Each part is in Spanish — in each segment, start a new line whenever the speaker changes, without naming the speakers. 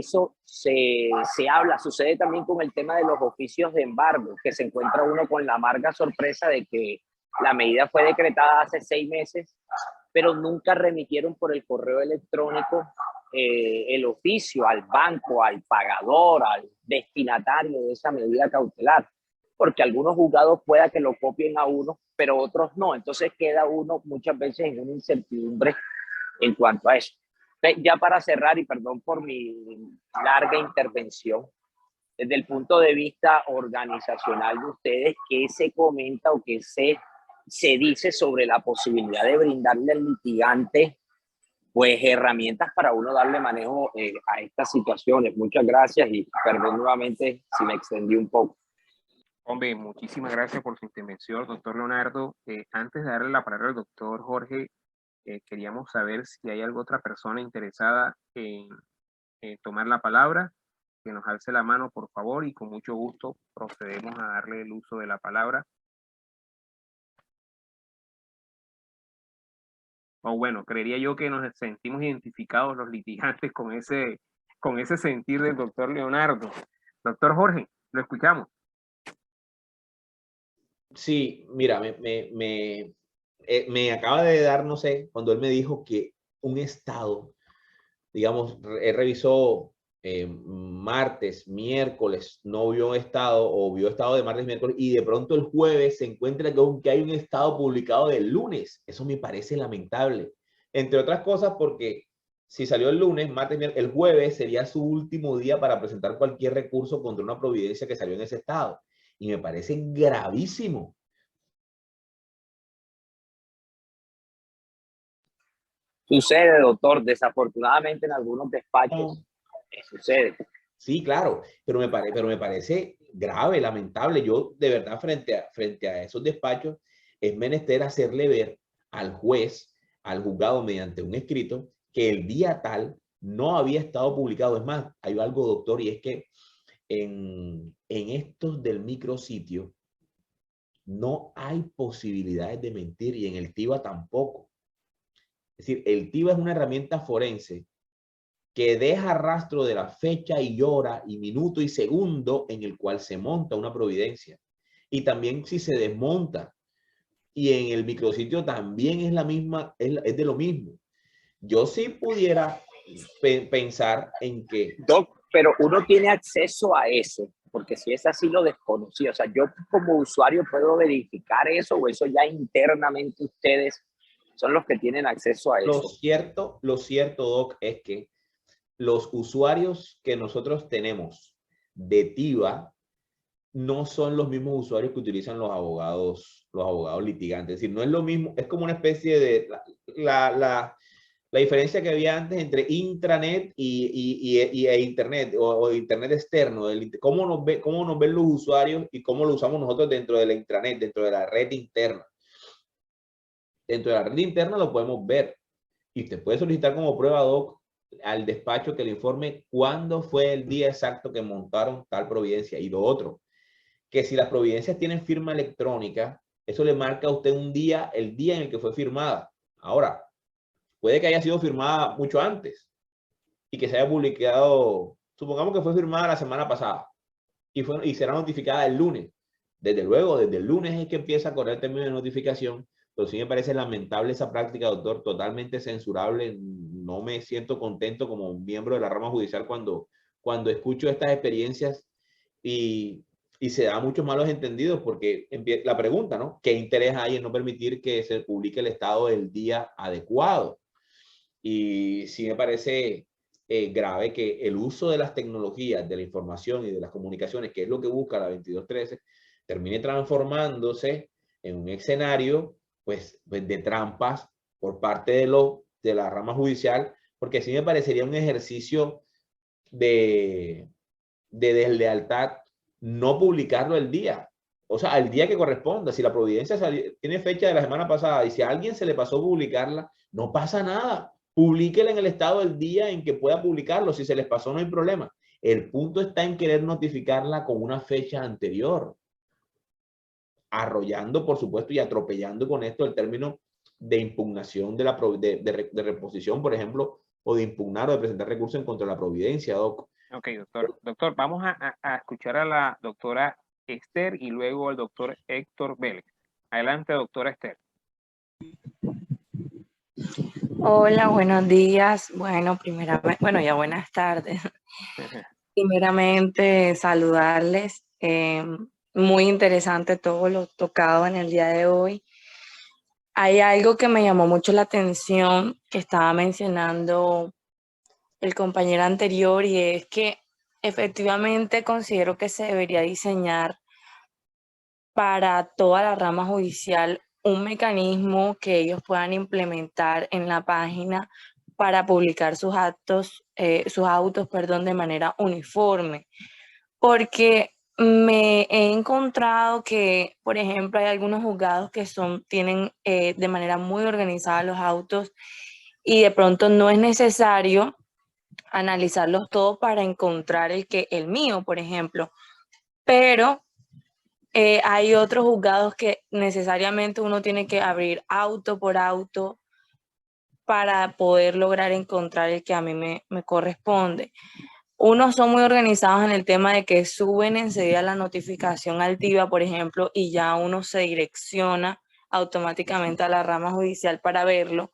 eso se habla, sucede también con el tema de los oficios de embargo, que se encuentra uno con la amarga sorpresa de que la medida fue decretada hace 6 meses, pero nunca remitieron por el correo electrónico el oficio al banco, al pagador, al destinatario de esa medida cautelar, porque algunos juzgados pueda que lo copien a uno, pero otros no. Entonces queda uno muchas veces en una incertidumbre en cuanto a eso. Ya para cerrar, y perdón por mi larga intervención, desde el punto de vista organizacional de ustedes, ¿qué se comenta o qué se dice sobre la posibilidad de brindarle al litigante pues herramientas para uno darle manejo a estas situaciones? Muchas gracias y perdón nuevamente si me extendí un poco.
Hombre, muchísimas gracias por su intervención, doctor Leonardo. Antes de darle la palabra al doctor Jorge, queríamos saber si hay alguna otra persona interesada en tomar la palabra, que nos alce la mano, por favor, y con mucho gusto procedemos a darle el uso de la palabra. O bueno, creería yo que nos sentimos identificados los litigantes con ese sentir del doctor Leonardo. Doctor Jorge, lo escuchamos.
Sí, mira, me acaba de dar, no sé, cuando él me dijo que un estado, digamos, él revisó martes, miércoles, no vio estado o vio estado de martes, miércoles, y de pronto el jueves se encuentra que hay un estado publicado del lunes. Eso me parece lamentable. Entre otras cosas porque si salió el lunes, martes, miércoles, el jueves sería su último día para presentar cualquier recurso contra una providencia que salió en ese estado. Y me parece gravísimo.
Sucede, doctor, desafortunadamente en algunos despachos sucede.
Sí, claro, pero me parece grave, lamentable. Yo, de verdad, frente a esos despachos, es menester hacerle ver al juez, al juzgado, mediante un escrito, que el día tal no había estado publicado. Es más, hay algo, doctor, y es que en estos del micrositio no hay posibilidades de mentir, y en el TIVA tampoco. Es decir, el TIVA es una herramienta forense que deja rastro de la fecha y hora y minuto y segundo en el cual se monta una providencia. Y también si se desmonta. Y en el micrositio también es la misma, es de lo mismo. Yo sí pudiera pensar en que...
Doc, pero uno tiene acceso a eso, porque si es así lo desconocí. O sea, yo como usuario puedo verificar eso, o eso ya internamente ustedes son los que tienen acceso a eso.
Lo cierto, Doc, es que los usuarios que nosotros tenemos de TIVA no son los mismos usuarios que utilizan los abogados litigantes. Es decir, no es lo mismo, es como una especie de la diferencia que había antes entre intranet e internet o internet externo, cómo nos ven los usuarios y cómo lo usamos nosotros dentro de la intranet, dentro de la red interna. Dentro de la red interna lo podemos ver y usted puede solicitar como prueba, Doc, al despacho que le informe cuándo fue el día exacto que montaron tal providencia. Y lo otro, que si las providencias tienen firma electrónica, eso le marca a usted un día, el día en el que fue firmada. Ahora, puede que haya sido firmada mucho antes y que se haya publicado, supongamos que fue firmada la semana pasada y será notificada el lunes. Desde luego, desde el lunes es que empieza a correr el término de notificación, pero sí me parece lamentable esa práctica, doctor, totalmente censurable. No me siento contento como miembro de la rama judicial cuando escucho estas experiencias y se da muchos malos entendidos, porque la pregunta, ¿no? ¿Qué interés hay en no permitir que se publique el estado del día adecuado? Y sí me parece grave que el uso de las tecnologías, de la información y de las comunicaciones, que es lo que busca la 2213, termine transformándose en un escenario pues de trampas por parte de la rama judicial, porque sí me parecería un ejercicio de deslealtad no publicarlo el día. O sea, al día que corresponda. Si la providencia tiene fecha de la semana pasada y si a alguien se le pasó publicarla, no pasa nada. Publíquela en el estado del día en que pueda publicarlo. Si se les pasó, no hay problema. El punto está en querer notificarla con una fecha anterior, arrollando, por supuesto, y atropellando con esto el término de impugnación de reposición, por ejemplo, o de impugnar o de presentar recursos en contra de la providencia, Doc.
Ok, doctor. Doctor, vamos a escuchar a la doctora Esther y luego al doctor Héctor Vélez. Adelante, doctora Esther.
Hola, buenos días. Bueno, primeramente, bueno, ya buenas tardes. Primeramente, saludarles. Muy interesante todo lo tocado en el día de hoy. Hay algo que me llamó mucho la atención que estaba mencionando el compañero anterior y es que efectivamente considero que se debería diseñar para toda la rama judicial un mecanismo que ellos puedan implementar en la página para publicar sus autos, de manera uniforme. Porque me he encontrado que, por ejemplo, hay algunos juzgados que tienen de manera muy organizada los autos y de pronto no es necesario analizarlos todos para encontrar el mío, por ejemplo. Pero hay otros juzgados que necesariamente uno tiene que abrir auto por auto para poder lograr encontrar el que a mí me corresponde. Unos son muy organizados en el tema de que suben enseguida la notificación altiva, por ejemplo, y ya uno se direcciona automáticamente a la rama judicial para verlo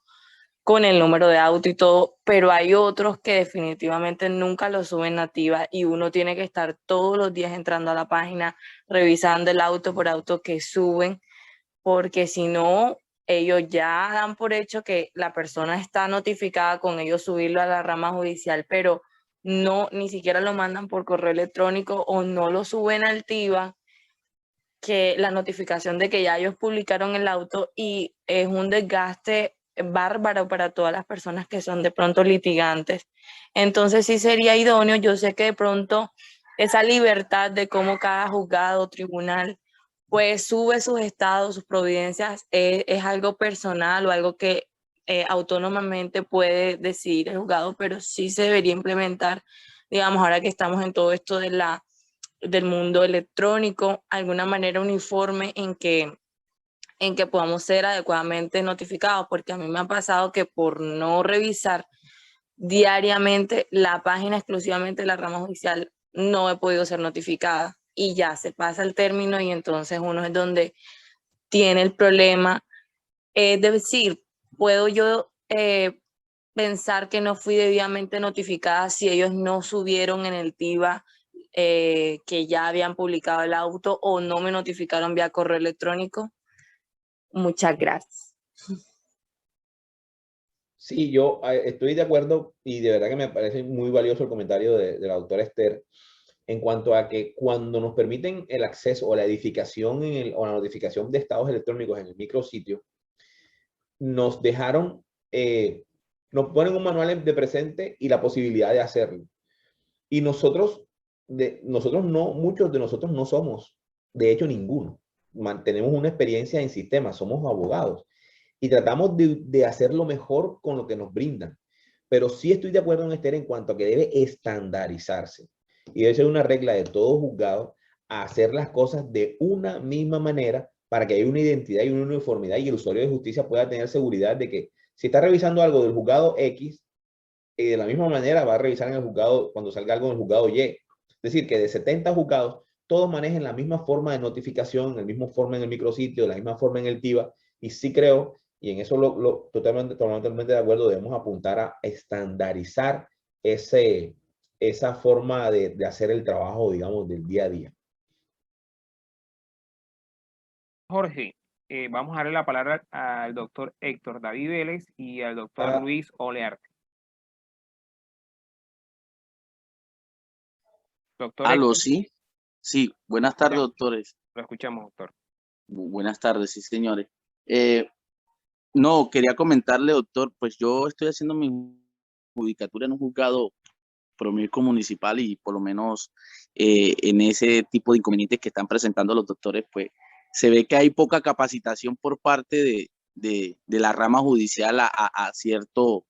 con el número de auto y todo, pero hay otros que definitivamente nunca lo suben nativa y uno tiene que estar todos los días entrando a la página, revisando el auto por auto que suben, porque si no, ellos ya dan por hecho que la persona está notificada con ellos subirlo a la rama judicial, pero no, ni siquiera lo mandan por correo electrónico o no lo suben a Altiva, que la notificación de que ya ellos publicaron el auto, y es un desgaste bárbaro para todas las personas que son de pronto litigantes. Entonces sí sería idóneo, yo sé que de pronto esa libertad de cómo cada juzgado o tribunal pues sube sus estados, sus providencias, es algo personal o algo que autónomamente puede decidir el juzgado, pero sí se debería implementar, digamos, ahora que estamos en todo esto del mundo electrónico, alguna manera uniforme en que podamos ser adecuadamente notificados, porque a mí me ha pasado que por no revisar diariamente la página exclusivamente de la rama judicial, no he podido ser notificada y ya se pasa el término y entonces uno es donde tiene el problema. Es decir, puedo yo pensar que no fui debidamente notificada si ellos no subieron en el TIVA que ya habían publicado el auto o no me notificaron vía correo electrónico. Muchas gracias.
Sí, yo estoy de acuerdo y de verdad que me parece muy valioso el comentario de la doctora Esther en cuanto a que cuando nos permiten el acceso o la edificación o la notificación de estados electrónicos en el micrositio, nos dejaron, nos ponen un manual de presente y la posibilidad de hacerlo. Y nosotros no, muchos de nosotros no somos, de hecho ninguno, mantenemos una experiencia en sistemas, somos abogados y tratamos de hacer lo mejor con lo que nos brindan. Pero sí estoy de acuerdo en Esther en cuanto a que debe estandarizarse y debe ser una regla de todo juzgado a hacer las cosas de una misma manera para que haya una identidad y una uniformidad y el usuario de justicia pueda tener seguridad de que si está revisando algo del juzgado X, de la misma manera va a revisar en el juzgado cuando salga algo en el juzgado Y. Es decir, que de 70 juzgados, todos manejen la misma forma de notificación, la misma forma en el micrositio, la misma forma en el TIVA. Y sí creo, y en eso totalmente de acuerdo, debemos apuntar a estandarizar esa forma de hacer el trabajo, digamos, del día a día.
Jorge, vamos a darle la palabra al doctor Héctor David Vélez y al doctor Luis Olearte. Doctor
Aló,
Héctor,
sí. Sí, buenas tardes, doctores.
lo escuchamos, doctor.
Buenas tardes, sí, señores. No, quería comentarle, doctor, pues yo estoy haciendo mi judicatura en un juzgado promiscuo municipal y por lo menos en ese tipo de inconvenientes que están presentando los doctores, pues se ve que hay poca capacitación por parte de la rama judicial a ciertos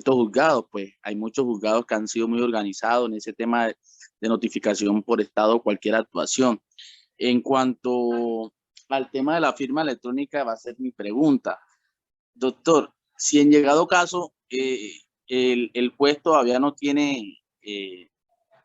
juzgados. Pues hay muchos juzgados que han sido muy organizados en ese tema de notificación por estado o cualquier actuación. En cuanto al tema de la firma electrónica, va a ser mi pregunta. Doctor, si en llegado caso el juez todavía no tiene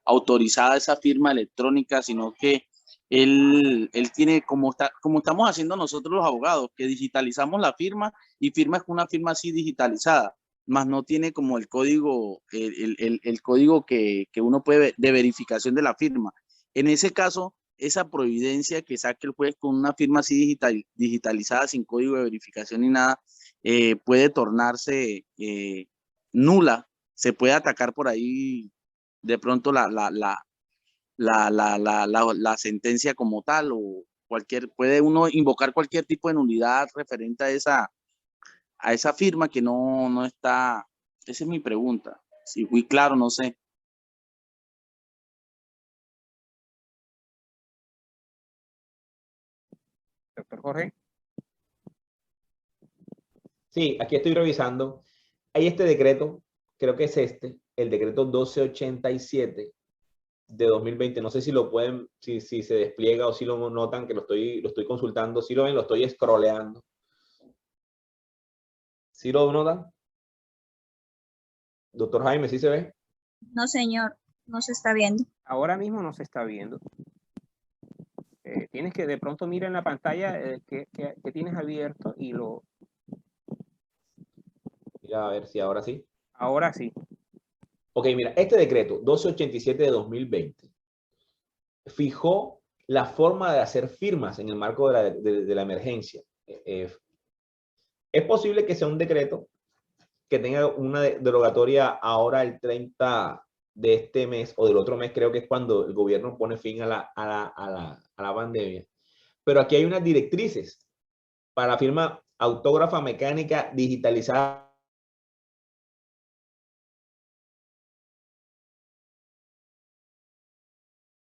autorizada esa firma electrónica, sino que él tiene, como estamos haciendo nosotros los abogados, que digitalizamos la firma y firma es una firma así digitalizada, más no tiene como el código, el código que uno puede de verificación de la firma. En ese caso, esa providencia que saque el juez con una firma así digitalizada, sin código de verificación ni nada, puede tornarse nula. Se puede atacar por ahí de pronto la sentencia como tal, o puede uno invocar cualquier tipo de nulidad referente a esa firma que no está. Esa es mi pregunta. Si fui claro, no sé.
Doctor Jorge.
Sí, aquí estoy revisando. Hay este decreto, creo que es el decreto 1287 de 2020. No sé si lo pueden, si se despliega o si lo notan, que lo estoy consultando. Si lo ven, lo estoy scrolleando. ¿Sí lo notan? Doctor Jaime, ¿sí se ve?
No, señor, no se está viendo.
Ahora mismo no se está viendo. Tienes que de pronto mirar en la pantalla que tienes abierto y lo...
Mira, a ver si ahora sí.
Ahora sí.
Ok, mira, este decreto 1287 de 2020 fijó la forma de hacer firmas en el marco de la emergencia. Es posible que sea un decreto que tenga una derogatoria ahora el 30 de este mes o del otro mes, creo que es cuando el gobierno pone fin a la pandemia. Pero aquí hay unas directrices para la firma autógrafa mecánica digitalizada.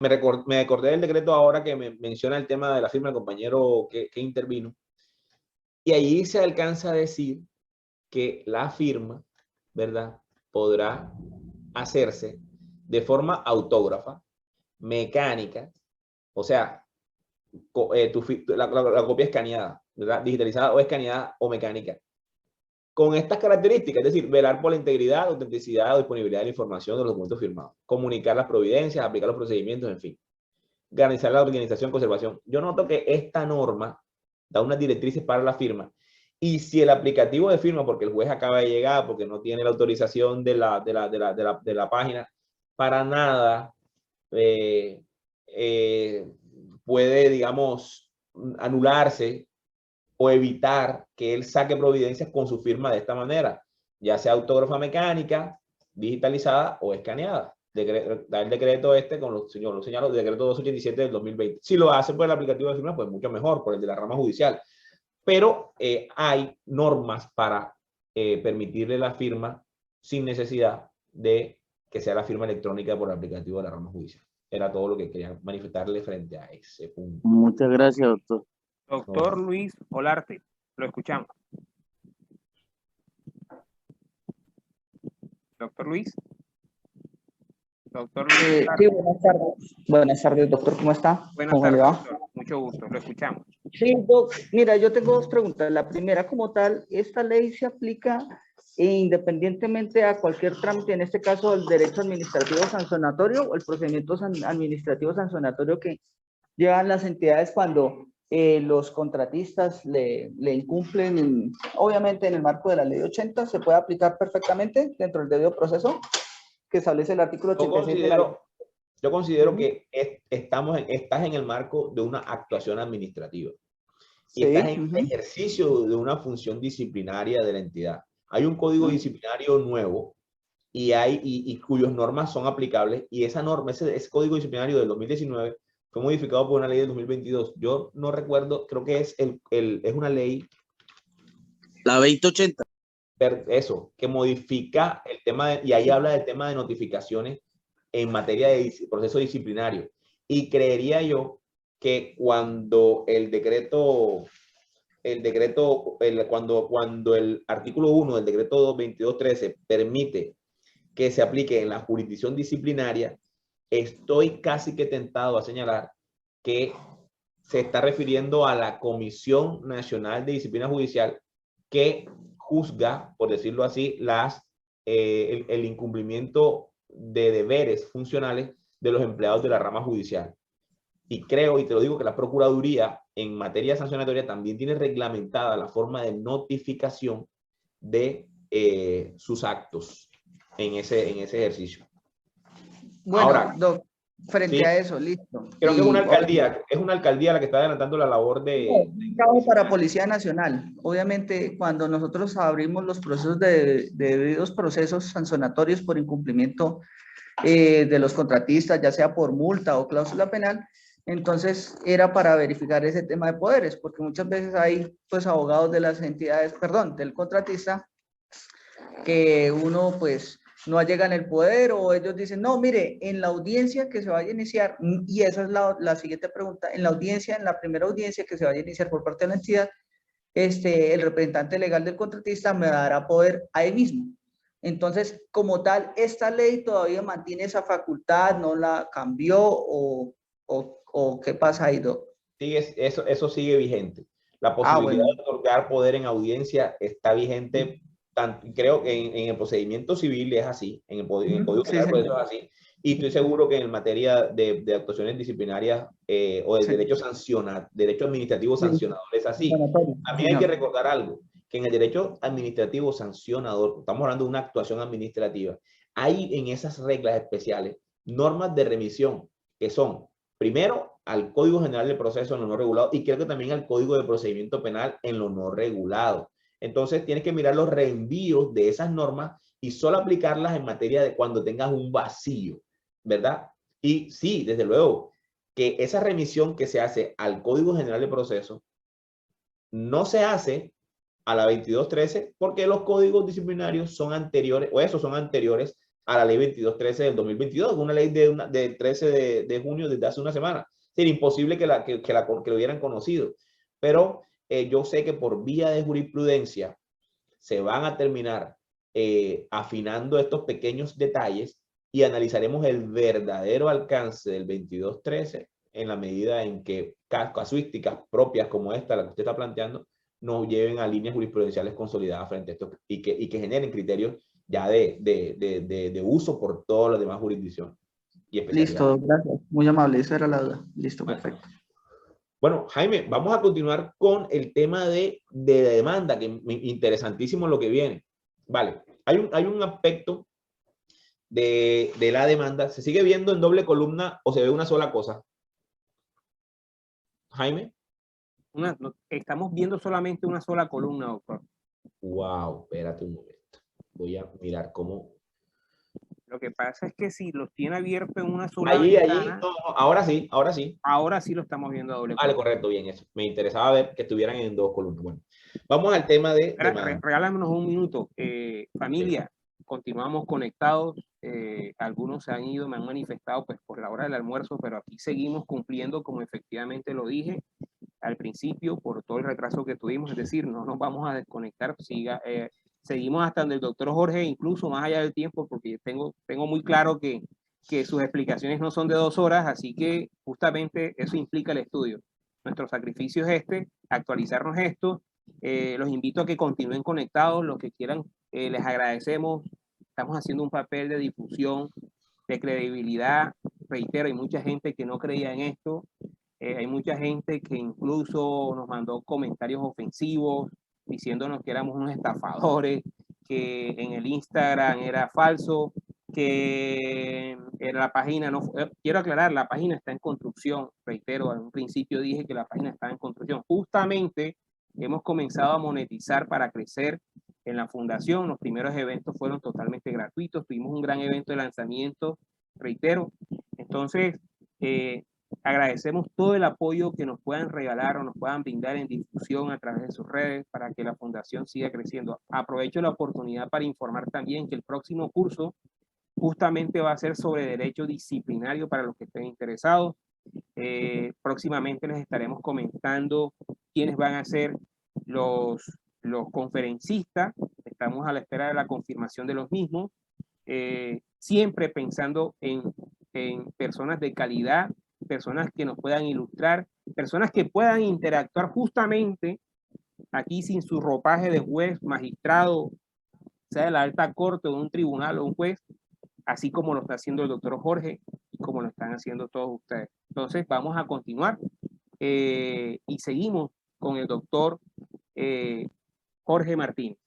Me acordé del decreto ahora que me menciona el tema de la firma del compañero que intervino. Y ahí se alcanza a decir que la firma, ¿verdad?, podrá hacerse de forma autógrafa, mecánica, o sea, la copia escaneada, ¿verdad?, digitalizada o escaneada o mecánica, con estas características, es decir, velar por la integridad, autenticidad o disponibilidad de la información de los documentos firmados, comunicar las providencias, aplicar los procedimientos, en fin, garantizar la organización, conservación. Yo noto que esta norma da unas directrices para la firma, y si el aplicativo de firma, porque el juez acaba de llegar, porque no tiene la autorización de la página, para nada puede, digamos, anularse o evitar que él saque providencias con su firma de esta manera, ya sea autógrafa mecánica, digitalizada o escaneada. Da el decreto con los señalos, el decreto 287 del 2020. Si lo hace por el aplicativo de firma, pues mucho mejor, por el de la rama judicial. Pero hay normas para permitirle la firma sin necesidad de que sea la firma electrónica por el aplicativo de la rama judicial. Era todo lo que quería manifestarle frente a ese punto.
Muchas gracias, doctor.
Doctor Luis Olarte, lo escuchamos. Doctor Luis. Doctor Luis.
Sí, buenas tardes. Buenas tardes, doctor. ¿Cómo está?
Buenas
¿Cómo
tardes,
le va?
doctor. Mucho gusto, lo escuchamos.
Sí, doc. Mira, yo tengo dos preguntas. La primera, como tal, ¿esta ley se aplica independientemente a cualquier trámite, en este caso el derecho administrativo sancionatorio o el procedimiento administrativo sancionatorio que llevan las entidades cuando los contratistas le incumplen? Obviamente en el marco de la ley 80 se puede aplicar perfectamente dentro del debido proceso que establece el artículo 86 de la ley.
Yo considero que estás en el marco de una actuación administrativa. Y estás en el ejercicio de una función disciplinaria de la entidad. Hay un código disciplinario nuevo y cuyas normas son aplicables, y esa norma, ese código disciplinario del 2019 fue modificado por una ley del 2022. Yo no recuerdo, creo que es una ley.
La 2080.
Eso, que modifica el tema, y ahí habla del tema de notificaciones en materia de proceso disciplinario. Y creería yo que cuando cuando el artículo 1 del decreto 2213 permite que se aplique en la jurisdicción disciplinaria, estoy casi que tentado a señalar que se está refiriendo a la Comisión Nacional de Disciplina Judicial, que juzga, por decirlo así, las el incumplimiento de deberes funcionales de los empleados de la rama judicial. Y creo, y te lo digo, que la Procuraduría en materia sancionatoria también tiene reglamentada la forma de notificación de sus actos en ese ejercicio.
Bueno,
Ahora,
Doc, frente
sí,
a eso, listo.
creo que
Y
es una alcaldía la que está adelantando la labor de...
un trabajo para Policía Nacional. Obviamente, cuando nosotros abrimos los procesos de debidos procesos sancionatorios por incumplimiento de los contratistas, ya sea por multa o cláusula penal, entonces era para verificar ese tema de poderes, porque muchas veces hay pues abogados de las entidades, perdón, del contratista, que uno pues no llega en el poder o ellos dicen, no, mire, en la audiencia que se vaya a iniciar, y esa es la siguiente pregunta, en la primera audiencia que se vaya a iniciar por parte de la entidad, el representante legal del contratista me dará poder ahí mismo. Entonces, como tal, esta ley todavía mantiene esa facultad, no la cambió o qué pasa ahí, Doc.
Sí, eso sigue vigente. La posibilidad
bueno.
de otorgar poder en audiencia está vigente, creo que en el procedimiento civil es así, en el Código
Sí,
Penal
sí.
por eso es así, y estoy seguro que en materia de actuaciones disciplinarias o de
Sí.
derecho administrativo sancionador es así. A mí hay que recordar algo, que en el derecho administrativo sancionador, estamos hablando de una actuación administrativa, hay en esas reglas especiales normas de remisión que son, primero, al Código General de Proceso en lo no regulado y creo que también al Código de Procedimiento Penal en lo no regulado. Entonces tienes que mirar los reenvíos de esas normas y solo aplicarlas en materia de cuando tengas un vacío, ¿verdad? Y sí, desde luego, que esa remisión que se hace al Código General de Proceso no se hace a la 2213 porque los códigos disciplinarios son anteriores, o esos son anteriores a la ley 2213 del 2022, una ley de 13 de junio desde hace una semana. Sería imposible que lo hubieran conocido. Pero yo sé que por vía de jurisprudencia se van a terminar afinando estos pequeños detalles y analizaremos el verdadero alcance del 2213 en la medida en que casuísticas propias como esta, la que usted está planteando, nos lleven a líneas jurisprudenciales consolidadas frente a esto y que generen criterios ya de uso por todas las demás jurisdicciones. Y
listo, gracias. Muy amable, esa era la duda. Listo, perfecto.
Bueno, Jaime, vamos a continuar con el tema de demanda, que es interesantísimo lo que viene. Vale, hay un aspecto de la demanda. ¿Se sigue viendo en doble columna o se ve una sola cosa? Jaime.
Estamos viendo solamente una sola columna, doctor.
Wow, espérate un momento. Voy a mirar cómo.
Lo que pasa es que si los tiene abierto en una sola
ventana, no, ahora sí.
Ahora sí lo estamos viendo a doble
columna. Vale, correcto, bien, eso. Me interesaba ver que estuvieran en dos columnas. Bueno, vamos al tema de demanda.
Regálanos un minuto. Familia, continuamos conectados. Algunos se han ido, me han manifestado pues por la hora del almuerzo, pero aquí seguimos cumpliendo como efectivamente lo dije al principio por todo el retraso que tuvimos, es decir, no nos vamos a desconectar, seguimos hasta donde el doctor Jorge, incluso más allá del tiempo, porque tengo muy claro que sus explicaciones no son de 2 horas, así que justamente eso implica el estudio. Nuestro sacrificio es actualizarnos esto. Los invito a que continúen conectados, los que quieran, les agradecemos. Estamos haciendo un papel de difusión, de credibilidad. Reitero, hay mucha gente que no creía en esto. Hay mucha gente que incluso nos mandó comentarios ofensivos diciéndonos que éramos unos estafadores, que en el Instagram era falso, que en la página no... Quiero aclarar, la página está en construcción. Reitero, en un principio dije que la página estaba en construcción. Justamente hemos comenzado a monetizar para crecer en la fundación. Los primeros eventos fueron totalmente gratuitos. Tuvimos un gran evento de lanzamiento, reitero. Entonces, agradecemos todo el apoyo que nos puedan regalar o nos puedan brindar en difusión a través de sus redes para que la fundación siga creciendo. Aprovecho la oportunidad para informar también que el próximo curso justamente va a ser sobre derecho disciplinario para los que estén interesados. Próximamente les estaremos comentando quiénes van a ser los conferencistas. Estamos a la espera de la confirmación de los mismos, siempre pensando en personas de calidad, personas que nos puedan ilustrar, personas que puedan interactuar justamente aquí sin su ropaje de juez, magistrado, sea de la alta corte o de un tribunal o un juez, así como lo está haciendo el doctor Jorge y como lo están haciendo todos ustedes. Entonces vamos a continuar y seguimos con el doctor Jorge Martínez.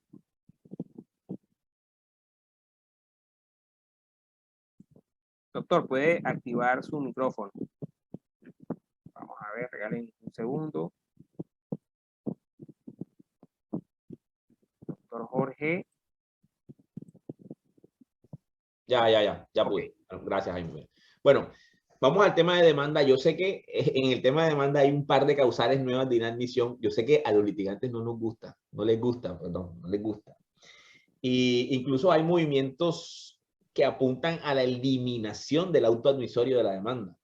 Doctor, puede activar su micrófono. Vamos a ver, regalen un segundo. Doctor Jorge.
Ya pude. Gracias, Jaime. Bueno, vamos al tema de demanda. Yo sé que en el tema de demanda hay un par de causales nuevas de inadmisión. Yo sé que a los litigantes no les gusta. Y incluso hay movimientos que apuntan a la eliminación del auto admisorio de la demanda.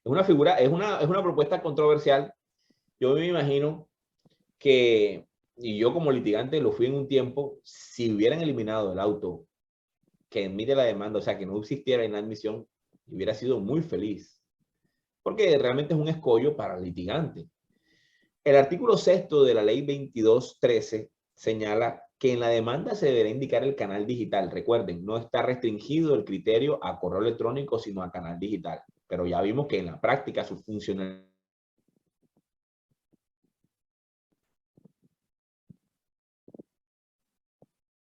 Es una figura, es una propuesta controversial. Yo me imagino que, y yo como litigante lo fui en un tiempo, si hubieran eliminado el auto que emite la demanda, o sea, que no existiera inadmisión, hubiera sido muy feliz. Porque realmente es un escollo para el litigante. El artículo 6º de la ley 2213 señala que en la demanda se deberá indicar el canal digital. Recuerden, no está restringido el criterio a correo electrónico, sino a canal digital. Pero ya vimos que en la práctica su funcionalidad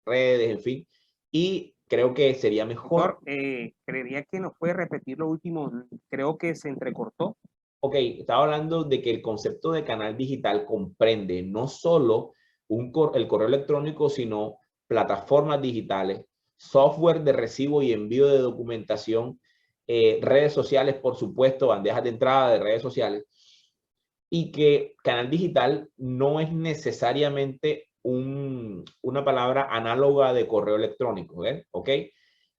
redes, en fin, y creo que sería mejor.
Doctor, creería que nos puede repetir lo último, creo que se entrecortó.
Ok, estaba hablando de que el concepto de canal digital comprende no solo el correo electrónico, sino plataformas digitales, software de recibo y envío de documentación, redes sociales, por supuesto, bandejas de entrada de redes sociales, y que canal digital no es necesariamente una palabra análoga de correo electrónico, ¿ven? ¿Ok?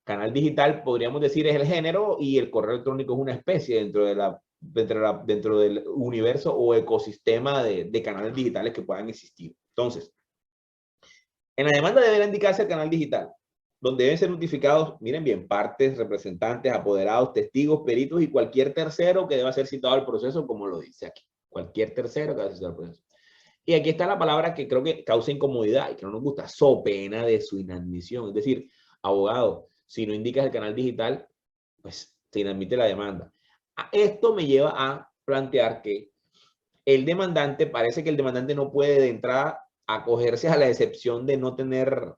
Canal digital, podríamos decir, es el género y el correo electrónico es una especie dentro del universo o ecosistema de canales digitales que puedan existir. Entonces, en la demanda deberá indicarse el canal digital, donde deben ser notificados, miren bien, partes, representantes, apoderados, testigos, peritos y cualquier tercero que deba ser citado al proceso, como lo dice aquí. Cualquier tercero que deba ser citado al proceso. Y aquí está la palabra que creo que causa incomodidad y que no nos gusta, so pena de su inadmisión. Es decir, abogado, si no indicas el canal digital, pues se inadmite la demanda. Esto me lleva a plantear que parece que el demandante no puede de entrada acogerse a la excepción de no tener,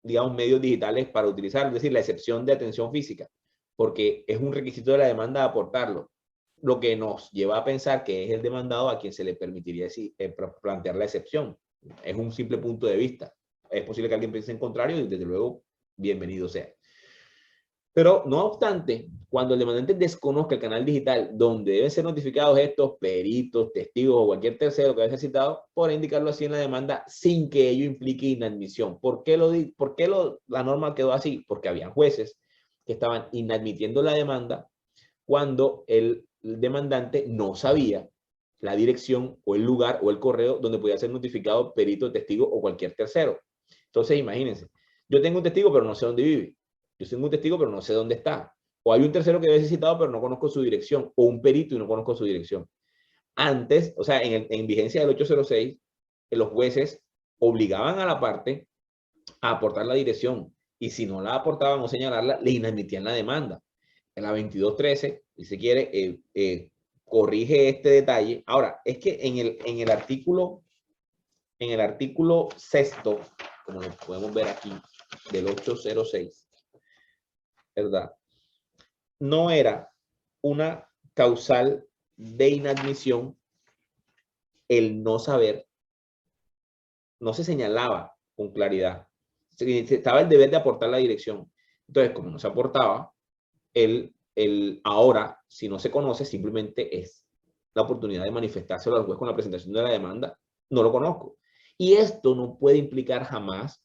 digamos, medios digitales para utilizar, es decir, la excepción de atención física, porque es un requisito de la demanda aportarlo, lo que nos lleva a pensar que es el demandado a quien se le permitiría plantear la excepción. Es un simple punto de vista. Es posible que alguien piense en contrario y desde luego, bienvenido sea. Pero no obstante, cuando el demandante desconozca el canal digital donde deben ser notificados estos peritos, testigos o cualquier tercero que haya citado, podrá indicarlo así en la demanda sin que ello implique inadmisión. ¿Por qué la norma quedó así? Porque había jueces que estaban inadmitiendo la demanda cuando el demandante no sabía la dirección o el lugar o el correo donde podía ser notificado perito, testigo o cualquier tercero. Entonces, imagínense, yo tengo un testigo pero no sé dónde vive. Yo tengo un testigo pero no sé dónde está. O hay un tercero que debe ser citado pero no conozco su dirección. O un perito y no conozco su dirección. Antes, o sea, en vigencia del 806, los jueces obligaban a la parte a aportar la dirección. Y si no la aportaban o señalarla, le inadmitían la demanda. En la 2213, si se quiere, corrige este detalle. Ahora, es que en el artículo sexto, como lo podemos ver aquí, del 806, ¿verdad? No era una causal de inadmisión el no saber, no se señalaba con claridad. Estaba el deber de aportar la dirección. Entonces, como no se aportaba, ahora, si no se conoce, simplemente es la oportunidad de manifestárselo al juez con la presentación de la demanda. No lo conozco. Y esto no puede implicar jamás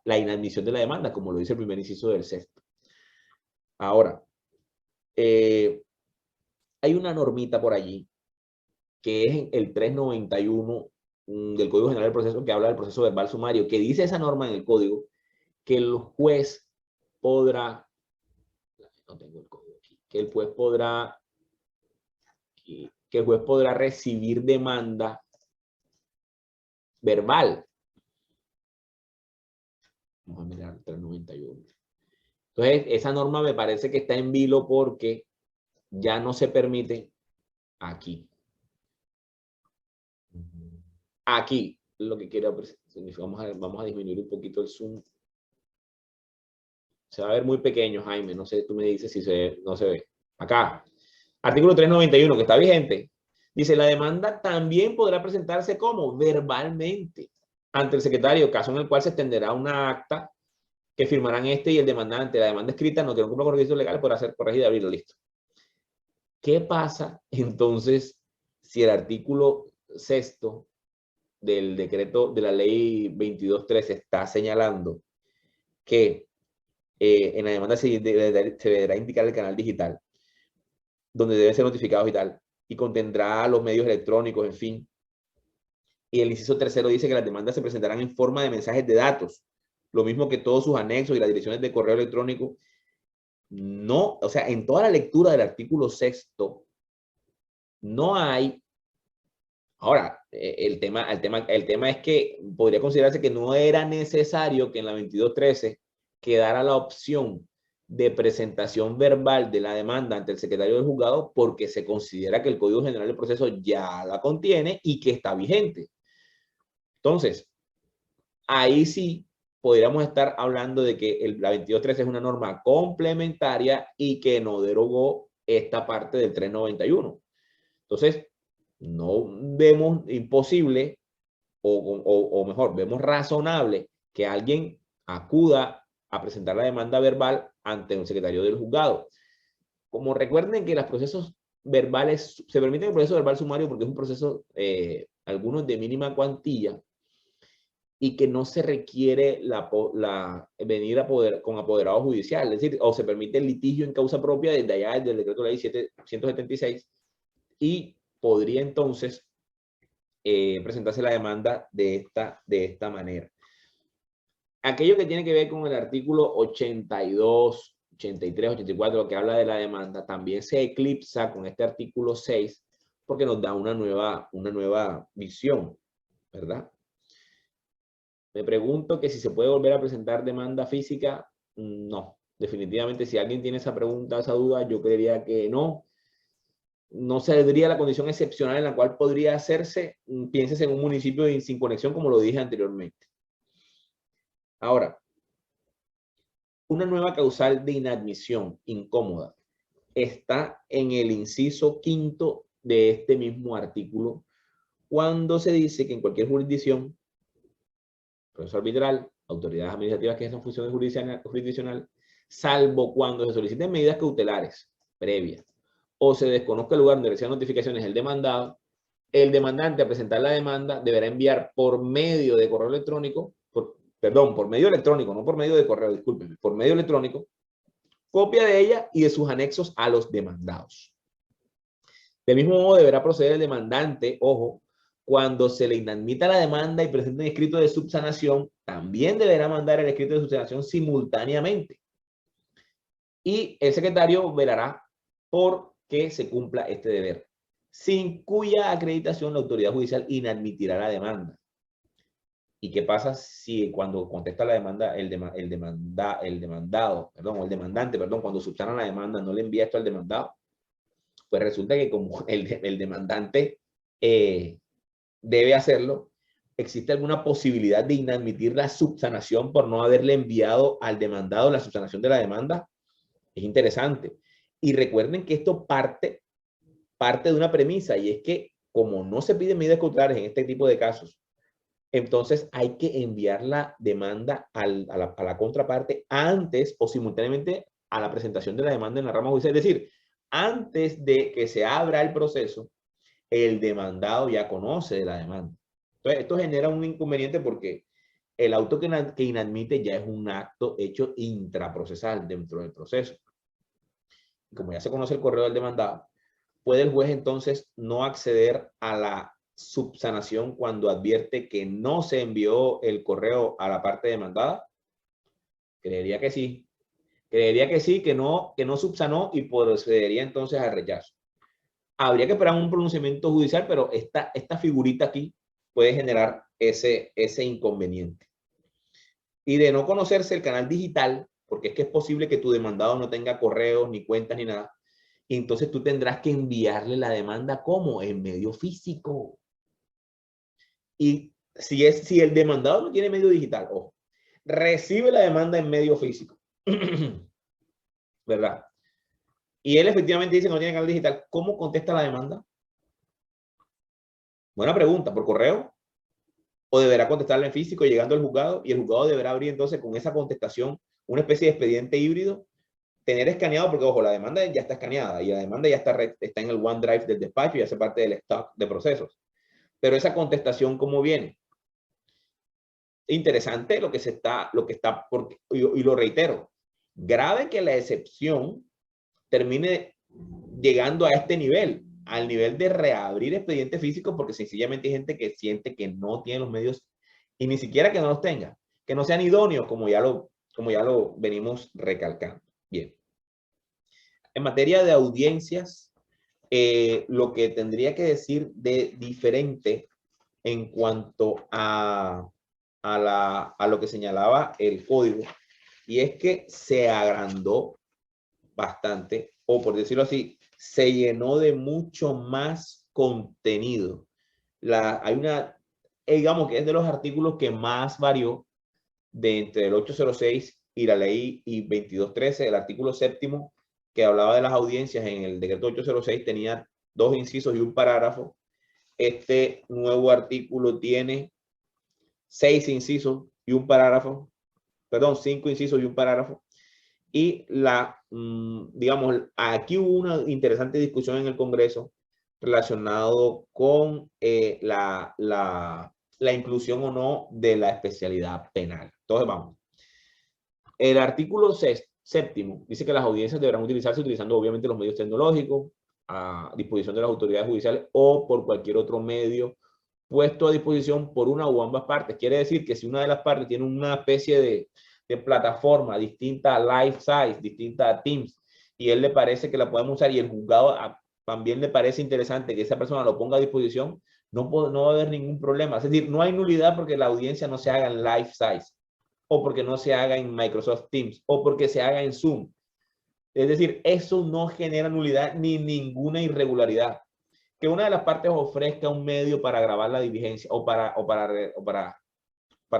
la inadmisión de la demanda, como lo dice el primer inciso del sexto. Ahora, hay una normita por allí, que es el 391 del Código General del Proceso, que habla del proceso verbal sumario, que dice esa norma en el código, que el juez podrá, no tengo el código aquí, que el juez podrá recibir demanda verbal. Vamos a mirar 391. Entonces, esa norma me parece que está en vilo porque ya no se permite aquí. Aquí, lo que quiero vamos a disminuir un poquito el zoom. Se va a ver muy pequeño, Jaime. No sé, tú me dices si no se ve. Acá, artículo 391, que está vigente. Dice, la demanda también podrá presentarse como verbalmente ante el secretario, caso en el cual se extenderá una acta que firmarán este y el demandante. La demanda escrita no tiene un cumpla con requisitos legales, podrá ser corregida y abrirlo, listo. ¿Qué pasa entonces si el artículo 6 del decreto de la ley 22.13 está señalando que en la demanda se deberá indicar el canal digital donde deben ser notificados y tal, y contendrá los medios electrónicos, en fin? Y el inciso 3 dice que las demandas se presentarán en forma de mensajes de datos, lo mismo que todos sus anexos y las direcciones de correo electrónico. No, o sea, en toda la lectura del artículo 6 no hay. Ahora, el tema es que podría considerarse que no era necesario que en la 22.13 quedara la opción de presentación verbal de la demanda ante el secretario del juzgado, porque se considera que el Código General del Proceso ya la contiene y que está vigente. Entonces, ahí sí podríamos estar hablando de que la 22.13 es una norma complementaria y que no derogó esta parte del 391. Entonces, no vemos imposible, o mejor, vemos razonable que alguien acuda a presentar la demanda verbal ante un secretario del juzgado. Como recuerden que los procesos verbales, se permite el proceso verbal sumario porque es un proceso, algunos de mínima cuantía, y que no se requiere venir con apoderado judicial, es decir, o se permite el litigio en causa propia desde allá, desde el decreto de ley 176, y podría entonces presentarse la demanda de esta manera. Aquello que tiene que ver con el artículo 82, 83, 84, que habla de la demanda, también se eclipsa con este artículo 6 porque nos da una nueva visión, ¿verdad? Me pregunto que si se puede volver a presentar demanda física. No, definitivamente si alguien tiene esa pregunta, esa duda, yo creería que no. No saldría la condición excepcional en la cual podría hacerse. Pienses en un municipio sin conexión, como lo dije anteriormente. Ahora, una nueva causal de inadmisión incómoda está en el inciso 5 de este mismo artículo, cuando se dice que en cualquier jurisdicción, proceso arbitral, autoridades administrativas que ejercen funciones jurisdiccional, salvo cuando se soliciten medidas cautelares previas o se desconozca el lugar donde reciba notificaciones el demandado, el demandante a presentar la demanda deberá enviar por medio de correo electrónico, por medio electrónico, no por medio de correo, discúlpenme, por medio electrónico, copia de ella y de sus anexos a los demandados. Del mismo modo deberá proceder el demandante, ojo, cuando se le inadmita la demanda y presente un escrito de subsanación, también deberá mandar el escrito de subsanación simultáneamente. Y el secretario velará por que se cumpla este deber, sin cuya acreditación la autoridad judicial inadmitirá la demanda. ¿Y qué pasa si cuando contesta la demanda el demandante, cuando subsana la demanda, no le envía esto al demandado? Pues resulta que como el demandante debe hacerlo, existe alguna posibilidad de inadmitir la subsanación por no haberle enviado al demandado la subsanación de la demanda. Es interesante. Y recuerden que esto parte de una premisa, y es que como no se piden medidas cautelares en este tipo de casos, entonces hay que enviar la demanda a la contraparte antes o simultáneamente a la presentación de la demanda en la rama judicial. Es decir, antes de que se abra el proceso, el demandado ya conoce de la demanda. Entonces, esto genera un inconveniente porque el auto que inadmite ya es un acto hecho intraprocesal dentro del proceso. Y como ya se conoce el correo del demandado, puede el juez entonces no acceder a la subsanación cuando advierte que no se envió el correo a la parte demandada. Creería que sí. Creería que sí, que no subsanó y procedería entonces al rechazo. Habría que esperar un pronunciamiento judicial, pero esta figurita aquí puede generar ese inconveniente. Y de no conocerse el canal digital, porque es que es posible que tu demandado no tenga correos, ni cuentas, ni nada, y entonces tú tendrás que enviarle la demanda como en medio físico. Y si el demandado no tiene medio digital, ojo, recibe la demanda en medio físico, ¿verdad? Y él efectivamente dice que no tiene canal digital, ¿cómo contesta la demanda? Buena pregunta, ¿por correo? ¿O deberá contestarla en físico llegando al juzgado? Y el juzgado deberá abrir entonces con esa contestación una especie de expediente híbrido, tener escaneado, porque ojo, la demanda ya está escaneada y la demanda ya está en el OneDrive del despacho y hace parte del stock de procesos. Pero esa contestación, ¿cómo viene? Interesante lo que está, y lo reitero, grave que la excepción termine llegando a este nivel, al nivel de reabrir expedientes físicos, porque sencillamente hay gente que siente que no tiene los medios y ni siquiera que no los tenga, que no sean idóneos, como ya lo venimos recalcando. Bien. En materia de audiencias, lo que tendría que decir de diferente en cuanto a lo que señalaba el código, y es que se agrandó bastante, o por decirlo así, se llenó de mucho más contenido. Hay una, digamos que es de los artículos que más varió de entre el 806 y la ley 2213, el artículo séptimo que hablaba de las audiencias en el decreto 806 tenía 2 incisos y un parágrafo. Este nuevo artículo tiene 6 incisos y un parágrafo, perdón, 5 incisos y un parágrafo. Y digamos, aquí hubo una interesante discusión en el Congreso relacionado con la inclusión o no de la especialidad penal. Entonces, vamos. El artículo séptimo dice que las audiencias deberán utilizarse utilizando obviamente los medios tecnológicos a disposición de las autoridades judiciales o por cualquier otro medio puesto a disposición por una o ambas partes. Quiere decir que si una de las partes tiene una especie de plataforma distinta a LifeSize, distinta a Teams, y él le parece que la podemos usar y el juzgado también le parece interesante que esa persona lo ponga a disposición, no va a haber ningún problema. Es decir, no hay nulidad porque la audiencia no se haga en LifeSize, o porque no se haga en Microsoft Teams, o porque se haga en Zoom. Es decir, eso no genera nulidad ni ninguna irregularidad. Que una de las partes ofrezca un medio para grabar la diligencia o para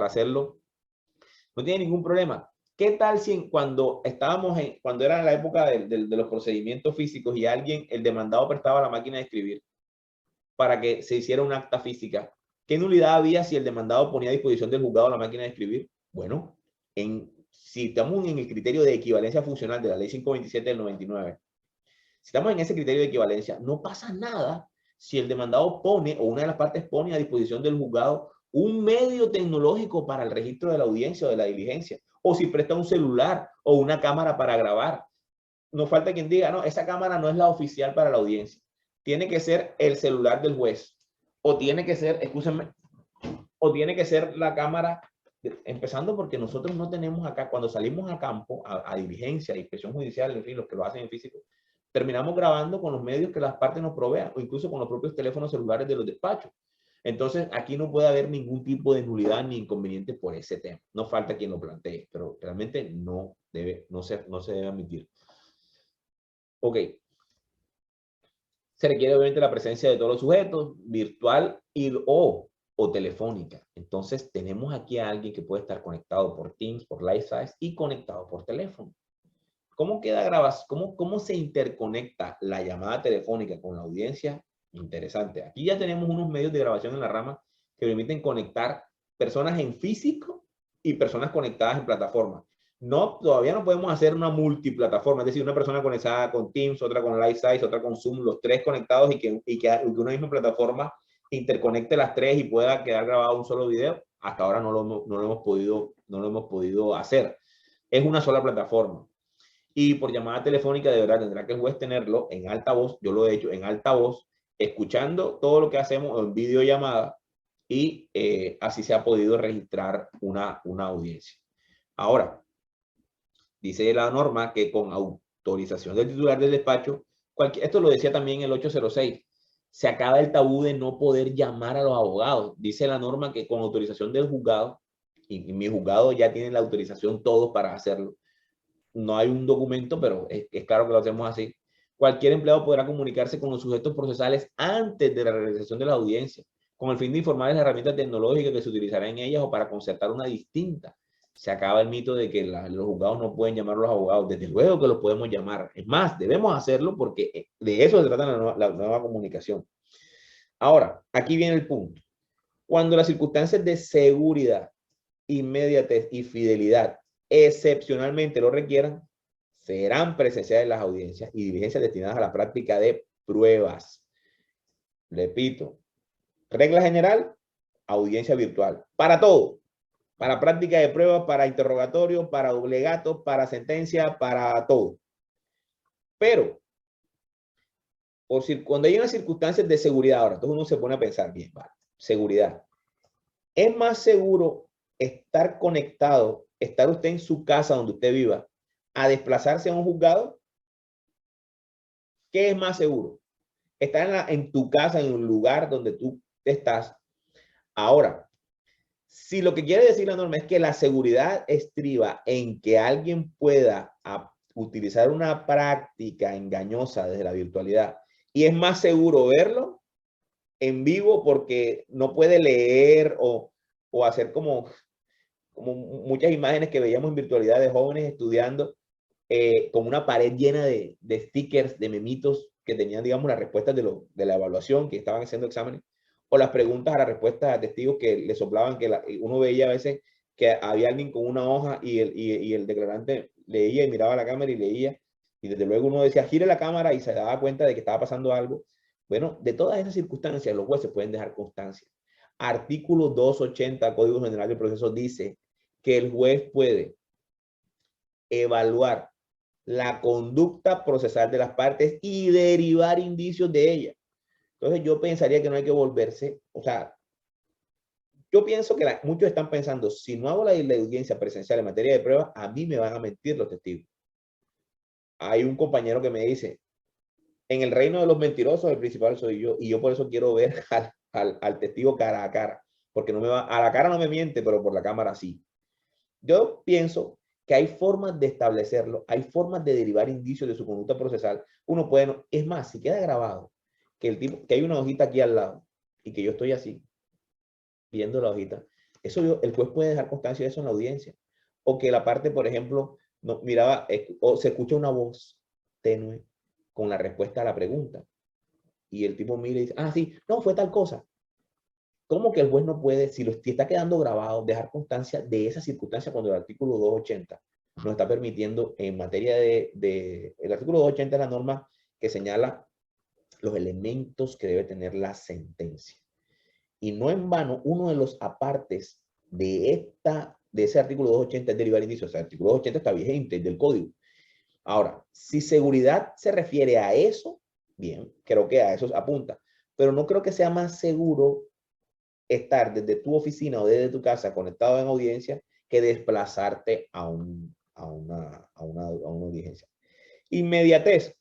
hacerlo, no tiene ningún problema. ¿Qué tal si cuando era la época de los procedimientos físicos y el demandado prestaba la máquina de escribir para que se hiciera un acta física? ¿Qué nulidad había si el demandado ponía a disposición del juzgado la máquina de escribir? Bueno, si estamos en el criterio de equivalencia funcional de la ley 527 del 99, si estamos en ese criterio de equivalencia, no pasa nada si el demandado pone o una de las partes pone a disposición del juzgado un medio tecnológico para el registro de la audiencia o de la diligencia, o si presta un celular o una cámara para grabar. No falta quien diga, no, esa cámara no es la oficial para la audiencia. Tiene que ser el celular del juez, o tiene que ser, escúchenme, o tiene que ser la cámara, empezando porque nosotros no tenemos acá, cuando salimos a campo, a diligencia, a inspección judicial, en fin, los que lo hacen en físico, terminamos grabando con los medios que las partes nos provean, o incluso con los propios teléfonos celulares de los despachos. Entonces, aquí no puede haber ningún tipo de nulidad ni inconveniente por ese tema. No falta quien lo plantee, pero realmente no se debe admitir. Ok. Se requiere obviamente la presencia de todos los sujetos, virtual o telefónica. Entonces, tenemos aquí a alguien que puede estar conectado por Teams, por LifeSize y conectado por teléfono. ¿Cómo queda grabación? ¿Cómo se interconecta la llamada telefónica con la audiencia? Interesante. Aquí ya tenemos unos medios de grabación en la rama que permiten conectar personas en físico y personas conectadas en plataforma. Todavía no podemos hacer una multiplataforma, es decir, una persona conectada con Teams, otra con LifeSize, otra con Zoom, los tres conectados y que una misma plataforma interconecte las tres y pueda quedar grabado un solo video. Hasta ahora no lo hemos podido hacer. Es una sola plataforma. Y por llamada telefónica de verdad tendrá que el juez tenerlo en altavoz. Yo lo he hecho en altavoz, escuchando todo lo que hacemos en videollamada y así se ha podido registrar una audiencia. Ahora, dice la norma que con autorización del titular del despacho, esto lo decía también el 806, se acaba el tabú de no poder llamar a los abogados. Dice la norma que con autorización del juzgado, y mi juzgado ya tiene la autorización todos para hacerlo. No hay un documento, pero es claro que lo hacemos así. Cualquier empleado podrá comunicarse con los sujetos procesales antes de la realización de la audiencia, con el fin de informar de las herramientas tecnológicas que se utilizarán en ellas o para concertar una distinta. Se acaba el mito de que los juzgados no pueden llamar a los abogados. Desde luego que los podemos llamar. Es más, debemos hacerlo porque de eso se trata la nueva comunicación. Ahora, aquí viene el punto. Cuando las circunstancias de seguridad, inmediatez y fidelidad excepcionalmente lo requieran, serán presenciales las audiencias y diligencias destinadas a la práctica de pruebas. Repito, regla general, audiencia virtual. Para todo. Para práctica de pruebas, para interrogatorio, para doblegato, para sentencia, para todo. Pero, cuando hay unas circunstancias de seguridad, ahora, entonces uno se pone a pensar bien, vale, seguridad. ¿Es más seguro estar conectado, estar usted en su casa donde usted viva, a desplazarse a un juzgado? ¿Qué es más seguro? Estar en tu casa, en un lugar donde tú estás. Ahora, si lo que quiere decir la norma es que la seguridad estriba en que alguien pueda utilizar una práctica engañosa desde la virtualidad y es más seguro verlo en vivo porque no puede leer o hacer como muchas imágenes que veíamos en virtualidad de jóvenes estudiando con una pared llena de stickers, de memitos que tenían, digamos, las respuestas de la evaluación, que estaban haciendo exámenes, o las preguntas a las respuestas a testigos que le soplaban, que uno veía a veces que había alguien con una hoja y el declarante leía y miraba a la cámara y leía, y desde luego uno decía, gire la cámara y se daba cuenta de que estaba pasando algo. Bueno, de todas esas circunstancias, los jueces pueden dejar constancia. Artículo 280 Código General del Proceso dice que el juez puede evaluar la conducta procesal de las partes y derivar indicios de ella. Entonces yo pensaría que no hay que volverse, o sea, yo pienso que muchos están pensando, si no hago la audiencia presencial en materia de pruebas, a mí me van a mentir los testigos. Hay un compañero que me dice, en el reino de los mentirosos el principal soy yo, y yo por eso quiero ver al testigo cara a cara, porque no me va, a la cara no me miente, pero por la cámara sí. Yo pienso que hay formas de establecerlo, hay formas de derivar indicios de su conducta procesal. Uno puede, es más, si queda grabado que que hay una hojita aquí al lado y que yo estoy así, viendo la hojita, eso el juez puede dejar constancia de eso en la audiencia. O que la parte, por ejemplo, no, miraba, o se escucha una voz tenue con la respuesta a la pregunta. Y el tipo mira y dice, ah, sí, no, fue tal cosa. ¿Cómo que el juez no puede, si está quedando grabado, dejar constancia de esa circunstancia cuando el artículo 280 nos está permitiendo en materia el artículo 280 es la norma que señala los elementos que debe tener la sentencia. Y no en vano, uno de los apartes de ese artículo 280 es derivar indicios. O sea, el artículo 280 está vigente del código. Ahora, si seguridad se refiere a eso, bien, creo que a eso apunta. Pero no creo que sea más seguro estar desde tu oficina o desde tu casa conectado en audiencia que desplazarte a una audiencia. Inmediatez.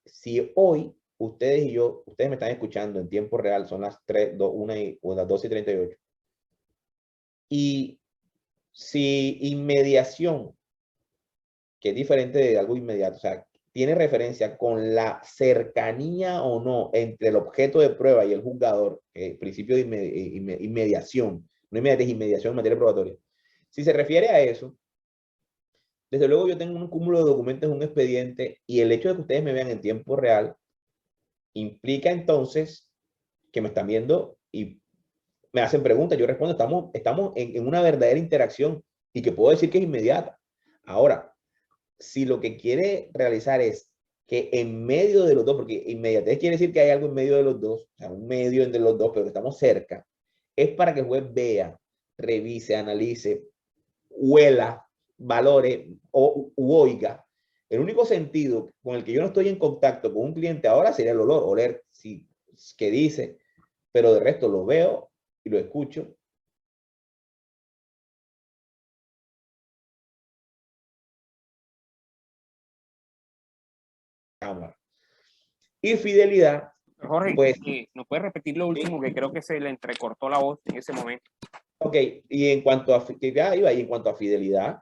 Si hoy ustedes y yo, ustedes me están escuchando en tiempo real, son las 3, 2, 1 y las 12:38. Y si inmediación, que es diferente de algo inmediato, o sea, tiene referencia con la cercanía o no entre el objeto de prueba y el juzgador, el principio de inmediación, no inmediatez, inmediación en materia probatoria. Si se refiere a eso, desde luego yo tengo un cúmulo de documentos en un expediente y el hecho de que ustedes me vean en tiempo real implica entonces que me están viendo y me hacen preguntas, yo respondo, estamos en una verdadera interacción y que puedo decir que es inmediata. Ahora, si lo que quiere realizar es que en medio de los dos, porque inmediatez quiere decir que hay algo en medio de los dos, o sea, un medio entre los dos, pero que estamos cerca, es para que el juez vea, revise, analice, huela, valore u oiga. El único sentido con el que yo no estoy en contacto con un cliente ahora sería el olor, oler, si, qué dice, pero de resto lo veo y lo escucho. Cámara. Y fidelidad
Jorge,
Pues,
¿no puedes repetir lo último? Que creo que se le entrecortó la voz en ese momento.
ok, y en cuanto a, y en cuanto a fidelidad,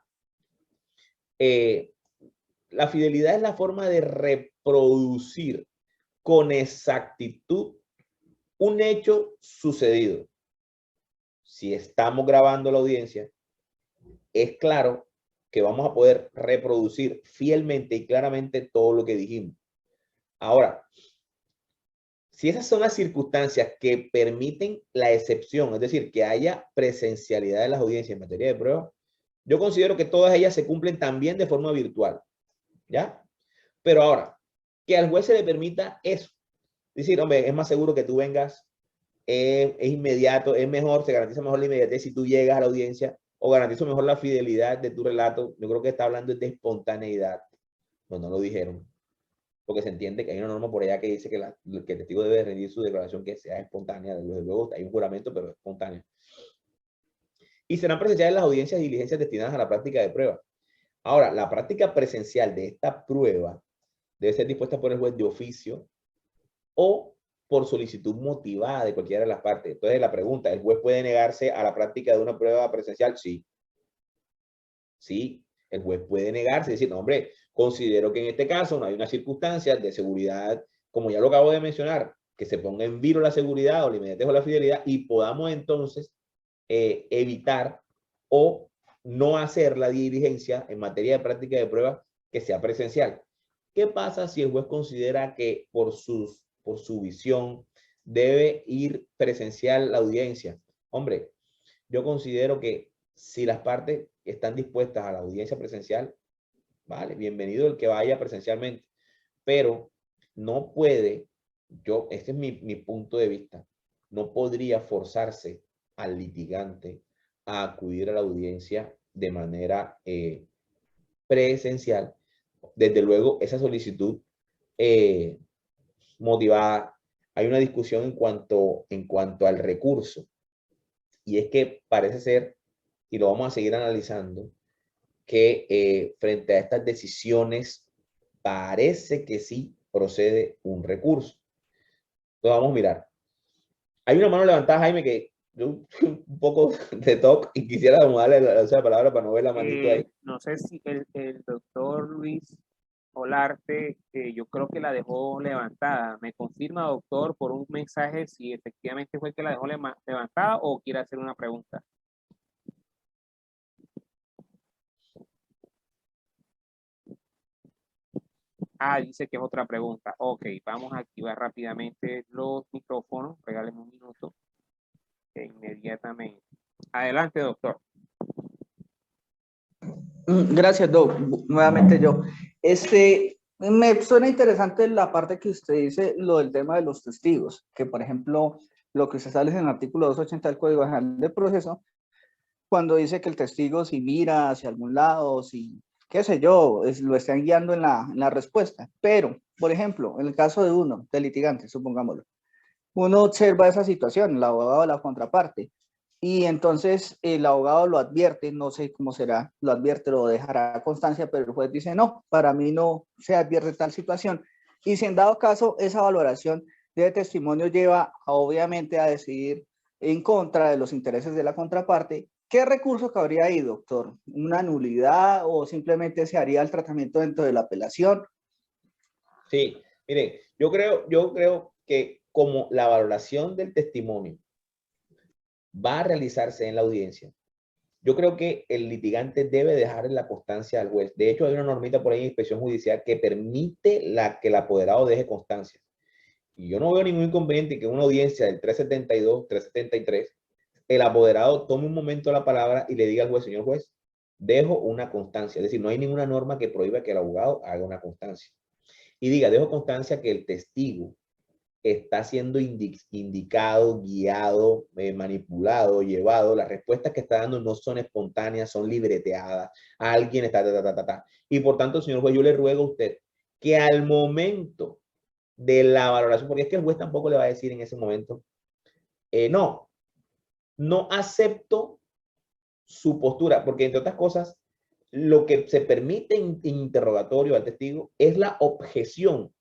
la fidelidad es la forma de reproducir con exactitud un hecho sucedido. Si estamos grabando la audiencia, es claro que vamos a poder reproducir fielmente y claramente todo lo que dijimos. Ahora, si esas son las circunstancias que permiten la excepción, es decir, que haya presencialidad de las audiencias en materia de prueba, yo considero que todas ellas se cumplen también de forma virtual, ¿ya? Pero ahora, que al juez se le permita eso, decir, hombre, es más seguro que tú vengas, es inmediato, es mejor, se garantiza mejor la inmediatez si tú llegas a la audiencia, o garantizo mejor la fidelidad de tu relato. Yo creo que está hablando de espontaneidad. No lo dijeron, porque se entiende que hay una norma por allá que dice que el testigo debe rendir su declaración que sea espontánea. Desde luego hay un juramento, pero es espontáneo. Y serán presenciales las audiencias y diligencias destinadas a la práctica de prueba. Ahora, la práctica presencial de esta prueba debe ser dispuesta por el juez de oficio o por solicitud motivada de cualquiera de las partes. Entonces la pregunta, ¿el juez puede negarse a la práctica de una prueba presencial? Sí. Sí, el juez puede negarse y decir, no, hombre, considero que en este caso no hay una circunstancia de seguridad, como ya lo acabo de mencionar, que se ponga en vilo la seguridad o la inmediatez o la fidelidad y podamos entonces evitar o no hacer la diligencia en materia de práctica de prueba que sea presencial. ¿Qué pasa si el juez considera que por su visión debe ir presencial la audiencia? Hombre, yo considero que si las partes están dispuestas a la audiencia presencial, vale, bienvenido el que vaya presencialmente, pero no puede, este es mi punto de vista, no podría forzarse al litigante a acudir a la audiencia de manera presencial. Desde luego, esa solicitud motivada, hay una discusión en cuanto al recurso, y es que parece ser, y lo vamos a seguir analizando, que frente a estas decisiones parece que sí procede un recurso. Entonces vamos a mirar. Hay una mano levantada, Jaime, que yo un poco de toque y quisiera darle la palabra para no ver la manito ahí.
No sé si el doctor Luis Olarte, yo creo que la dejó levantada. ¿Me confirma, doctor, por un mensaje si efectivamente fue el que la dejó levantada o quiere hacer una pregunta? Ah, dice que es otra pregunta. Ok, vamos a activar rápidamente los micrófonos. Regáleme un minuto. Inmediatamente. Adelante, doctor.
Gracias, Doc. Nuevamente yo. Me suena interesante la parte que usted dice, lo del tema de los testigos, que por ejemplo, lo que se establece en el artículo 280 del Código General de Proceso, cuando dice que el testigo si mira hacia algún lado, si, qué sé yo, lo están guiando en la respuesta. Pero, por ejemplo, en el caso de uno, del litigante, supongámoslo, uno observa esa situación, el abogado de la contraparte, y entonces el abogado lo advierte, no sé cómo será, lo advierte, lo dejará constancia, pero el juez dice, no, para mí no se advierte tal situación. Y si en dado caso esa valoración de testimonio lleva obviamente a decidir en contra de los intereses de la contraparte, ¿qué recurso cabría ahí, doctor? ¿Una nulidad o simplemente se haría el tratamiento dentro de la apelación?
Sí, miren, yo creo que como la valoración del testimonio va a realizarse en la audiencia, yo creo que el litigante debe dejar en la constancia al juez. De hecho, hay una normita por ahí en inspección judicial que permite que el apoderado deje constancia. Y yo no veo ningún inconveniente que en una audiencia del 372, 373, el apoderado tome un momento la palabra y le diga al juez, señor juez, dejo una constancia. Es decir, no hay ninguna norma que prohíba que el abogado haga una constancia. Y diga, dejo constancia que el testigo está siendo indicado, guiado, manipulado, llevado. Las respuestas que está dando no son espontáneas, son libreteadas. Alguien está, Y por tanto, señor juez, yo le ruego a usted que al momento de la valoración, porque es que el juez tampoco le va a decir en ese momento, no acepto su postura, porque entre otras cosas, lo que se permite en interrogatorio al testigo es la objeción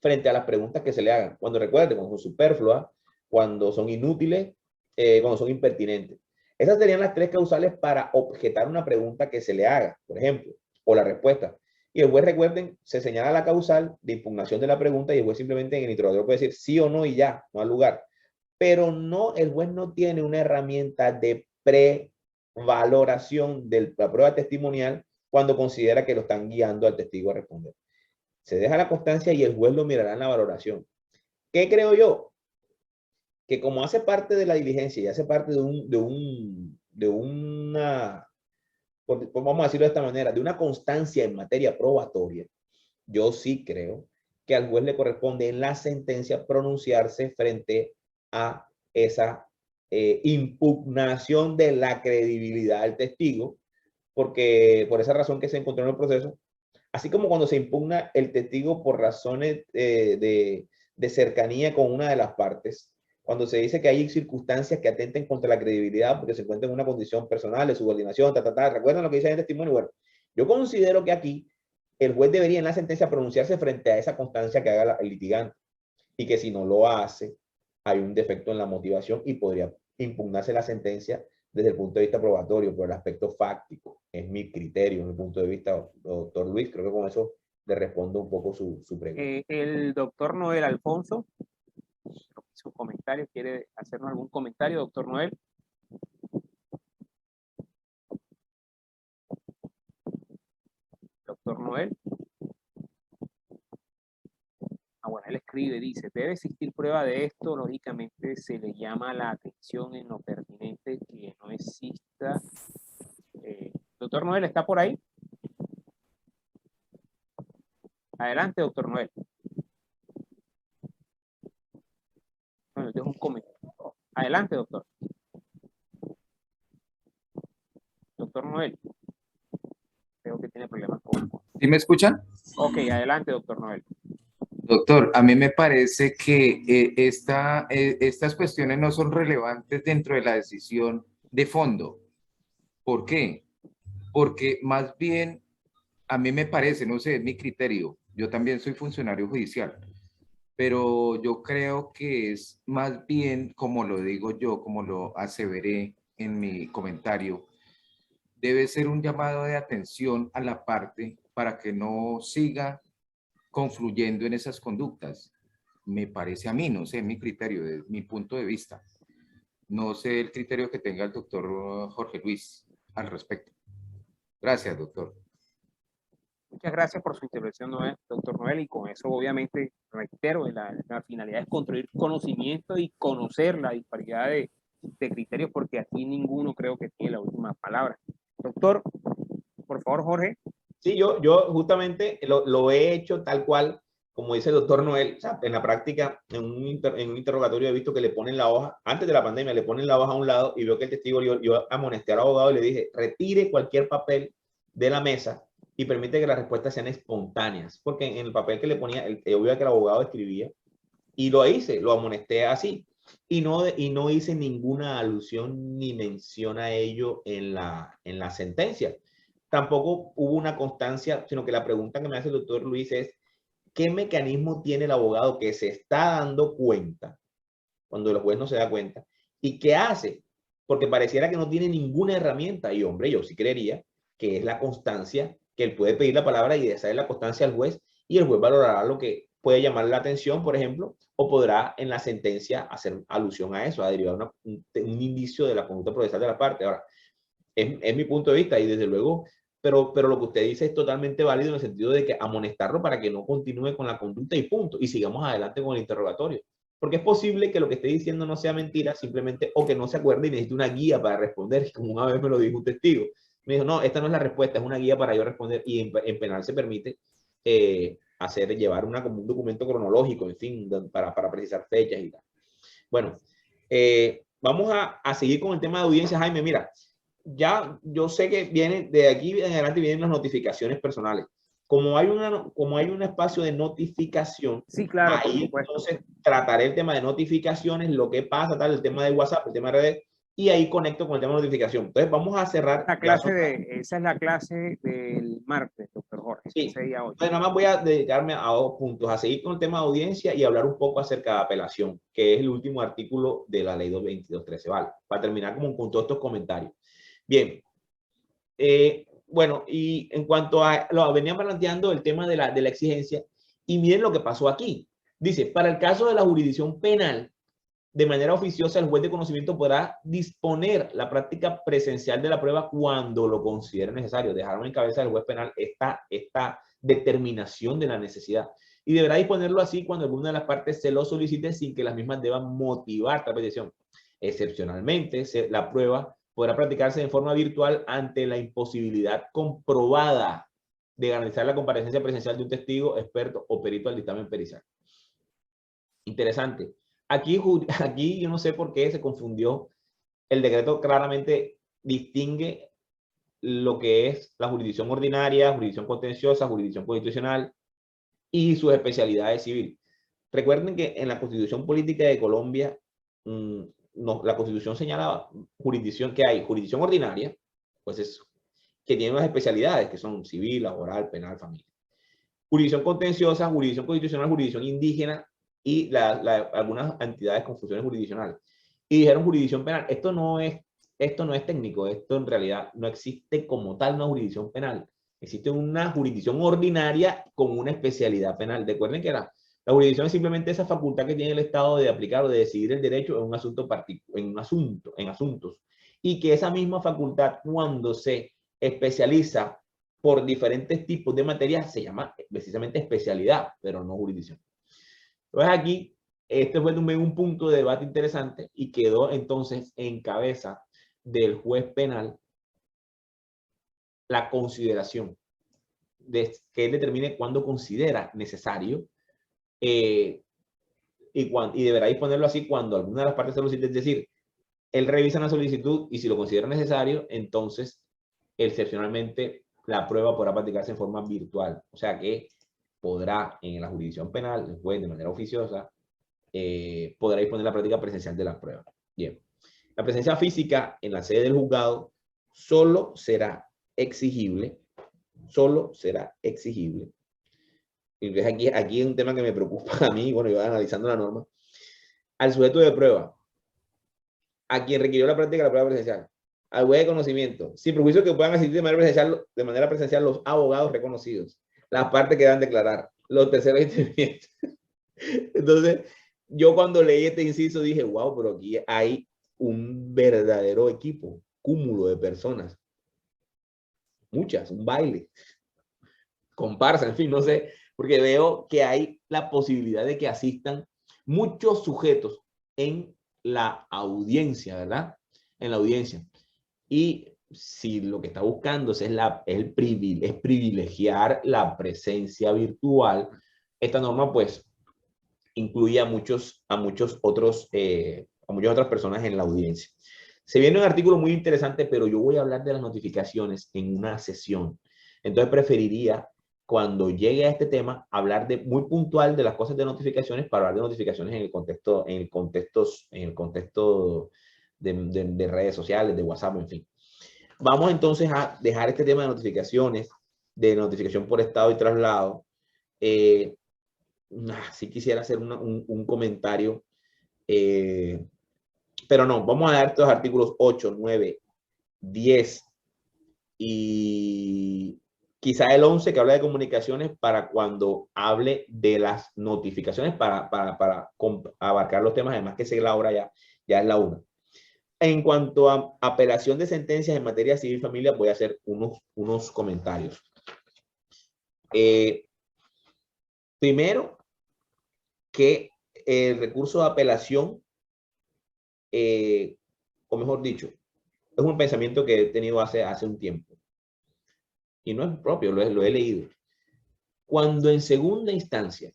frente a las preguntas que se le hagan. Cuando recuerden, cuando son superfluas, cuando son inútiles, cuando son impertinentes. Esas serían las tres causales para objetar una pregunta que se le haga, por ejemplo, o la respuesta. Y el juez, recuerden, se señala la causal de impugnación de la pregunta y el juez simplemente en el interrogatorio puede decir sí o no y ya, no al lugar. Pero no, el juez no tiene una herramienta de prevaloración de la prueba testimonial cuando considera que lo están guiando al testigo a responder. Se deja la constancia y el juez lo mirará en la valoración. ¿Qué creo yo? Que como hace parte de la diligencia y hace parte de una, vamos a decirlo de esta manera, de una constancia en materia probatoria, yo sí creo que al juez le corresponde en la sentencia pronunciarse frente a esa impugnación de la credibilidad del testigo, porque por esa razón que se encontró en el proceso, así como cuando se impugna el testigo por razones de cercanía con una de las partes, cuando se dice que hay circunstancias que atenten contra la credibilidad porque se encuentra en una condición personal de subordinación, ¿recuerdan lo que dice en el testimonio? Bueno, yo considero que aquí el juez debería en la sentencia pronunciarse frente a esa constancia que haga el litigante y que si no lo hace, hay un defecto en la motivación y podría impugnarse la sentencia desde el punto de vista probatorio, por el aspecto fáctico. Es mi criterio, mi punto de vista, doctor Luis. Creo que con eso le respondo un poco su pregunta.
El doctor Noel Alfonso, su comentario, ¿quiere hacernos algún comentario, doctor Noel? Doctor Noel. Bueno, él escribe, dice, debe existir prueba de esto, lógicamente se le llama la atención en lo pertinente que no exista. Doctor Noel, ¿está por ahí? Adelante, doctor Noel. Bueno, dejo un comentario. Adelante, doctor. Doctor Noel. Creo que tiene problemas con...
¿Sí me escuchan?
Ok, adelante, doctor Noel.
Doctor, a mí me parece que estas cuestiones no son relevantes dentro de la decisión de fondo. ¿Por qué? Porque más bien, a mí me parece, no sé, es mi criterio, yo también soy funcionario judicial, pero yo creo que es más bien, como lo digo yo, como lo aseveré en mi comentario, debe ser un llamado de atención a la parte para que no siga confluyendo en esas conductas. Me parece a mí, no sé, mi criterio, desde mi punto de vista. No sé el criterio que tenga el doctor Jorge Luis al respecto. Gracias, doctor.
Muchas gracias por su intervención, doctor Noel, y con eso obviamente reitero, la finalidad es construir conocimiento y conocer la disparidad de criterios, porque aquí ninguno creo que tiene la última palabra. Doctor, por favor, Jorge.
Sí, yo justamente lo he hecho tal cual, como dice el doctor Noel. O sea, en la práctica, en un interrogatorio he visto que le ponen la hoja, antes de la pandemia, le ponen la hoja a un lado y veo que el testigo, yo amonesté al abogado y le dije, retire cualquier papel de la mesa y permite que las respuestas sean espontáneas, porque en el papel que le ponía, obvio que el abogado escribía, y lo hice, lo amonesté así, y no hice ninguna alusión ni mención a ello en la sentencia. Tampoco hubo una constancia, sino que la pregunta que me hace el doctor Luis es, ¿qué mecanismo tiene el abogado que se está dando cuenta, cuando el juez no se da cuenta, y qué hace? Porque pareciera que no tiene ninguna herramienta, y hombre, yo sí creería que es la constancia, que él puede pedir la palabra y desahogar la constancia al juez, y el juez valorará lo que puede llamar la atención, por ejemplo, o podrá en la sentencia hacer alusión a eso, a derivar un indicio de la conducta procesal de la parte. Ahora, es mi punto de vista, y desde luego, pero lo que usted dice es totalmente válido en el sentido de que amonestarlo para que no continúe con la conducta y punto, y sigamos adelante con el interrogatorio. Porque es posible que lo que esté diciendo no sea mentira, simplemente, o que no se acuerde y necesite una guía para responder, como una vez me lo dijo un testigo. Me dijo, no, esta no es la respuesta, es una guía para yo responder, y en penal se permite llevar como un documento cronológico, en fin, para precisar fechas y tal. Bueno, vamos a seguir con el tema de audiencia, Jaime. Mira, ya yo sé que viene de aquí en adelante vienen las notificaciones personales. Como hay un espacio de notificación,
sí, claro,
ahí entonces trataré el tema de notificaciones, lo que pasa, tal, el tema de WhatsApp, el tema de redes, y ahí conecto con el tema de notificación. Entonces vamos a cerrar.
Esa es la clase del martes, doctor Jorge.
Sí.
6 a 8.
Bueno, nada más voy a dedicarme a 2 puntos, a seguir con el tema de audiencia y hablar un poco acerca de apelación, que es el último artículo de la ley 222.13, ¿vale? Para terminar con todos estos comentarios. Bien. Bueno, y en cuanto a lo venía planteando el tema de la exigencia, y miren lo que pasó aquí. Dice, para el caso de la jurisdicción penal, de manera oficiosa, el juez de conocimiento podrá disponer la práctica presencial de la prueba cuando lo considere necesario. Dejaron en cabeza del juez penal esta determinación de la necesidad. Y deberá disponerlo así cuando alguna de las partes se lo solicite sin que las mismas deban motivar la petición. Excepcionalmente, la prueba podrá practicarse en forma virtual ante la imposibilidad comprobada de garantizar la comparecencia presencial de un testigo, experto o perito al dictamen pericial. Interesante. Aquí yo no sé por qué se confundió. El decreto claramente distingue lo que es la jurisdicción ordinaria, jurisdicción contenciosa, jurisdicción constitucional y sus especialidades civiles. Recuerden que en la Constitución Política de Colombia, la Constitución señalaba jurisdicción que hay, jurisdicción ordinaria, pues es que tiene unas especialidades que son civil, laboral, penal, familia. Jurisdicción contenciosa, jurisdicción constitucional, jurisdicción indígena, y algunas entidades con funciones jurisdiccionales. Y dijeron jurisdicción penal. Esto no es técnico, esto en realidad no existe como tal una jurisdicción penal. Existe una jurisdicción ordinaria con una especialidad penal. Recuerden que la jurisdicción es simplemente esa facultad que tiene el Estado de aplicar o de decidir el derecho en un asunto en asuntos. Y que esa misma facultad, cuando se especializa por diferentes tipos de materias, se llama precisamente especialidad, pero no jurisdicción. Entonces aquí, este fue un punto de debate interesante y quedó entonces en cabeza del juez penal la consideración de que él determine cuándo considera necesario y deberá disponerlo así cuando alguna de las partes se lo solicite. Es decir, él revisa la solicitud y si lo considera necesario, entonces excepcionalmente la prueba podrá practicarse en forma virtual. O sea que podrá en la jurisdicción penal, el juez de manera oficiosa, podrá disponer la práctica presencial de la prueba. Bien. La presencia física en la sede del juzgado solo será exigible. Y aquí es un tema que me preocupa a mí, bueno, yo voy analizando la norma. Al sujeto de prueba, a quien requirió la práctica de la prueba presencial, al juez de conocimiento, sin perjuicio que puedan asistir de manera presencial los abogados reconocidos, las partes que dan declarar, los terceros intervinientes. Entonces, yo cuando leí este inciso dije, wow, pero aquí hay un verdadero equipo, cúmulo de personas. Muchas, un baile, comparsa, en fin, no sé, porque veo que hay la posibilidad de que asistan muchos sujetos en la audiencia, ¿verdad? En la audiencia. Y si lo que está buscando es privilegiar la presencia virtual, esta norma pues incluye a muchas otras personas en la audiencia. Se viene un artículo muy interesante, pero yo voy a hablar de las notificaciones en una sesión. Entonces preferiría, cuando llegue a este tema, hablar muy puntual de las cosas de notificaciones para hablar de notificaciones en el contexto de redes sociales, de WhatsApp, en fin. Vamos entonces a dejar este tema de notificaciones, de notificación por estado y traslado. Sí quisiera hacer un comentario, pero no, vamos a dar estos artículos 8, 9, 10 y quizá el 11 que habla de comunicaciones para cuando hable de las notificaciones para abarcar los temas, además que sé que la hora ya es la 1. En cuanto a apelación de sentencias en materia civil y familia, voy a hacer unos comentarios. Primero, que el recurso de apelación, o mejor dicho, es un pensamiento que he tenido hace un tiempo. Y no es propio, lo he leído. Cuando en segunda instancia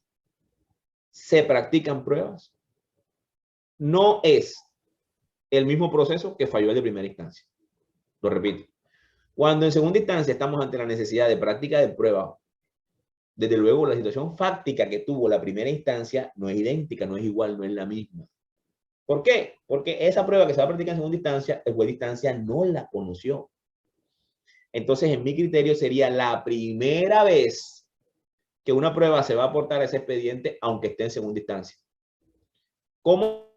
se practican pruebas, no es el mismo proceso que falló el de primera instancia. Lo repito. Cuando en segunda instancia estamos ante la necesidad de práctica de prueba, desde luego la situación fáctica que tuvo la primera instancia no es idéntica, no es igual, no es la misma. ¿Por qué? Porque esa prueba que se va a practicar en segunda instancia, el juez de instancia no la conoció. Entonces, en mi criterio sería la primera vez que una prueba se va a aportar a ese expediente, aunque esté en segunda instancia. ¿Cómo?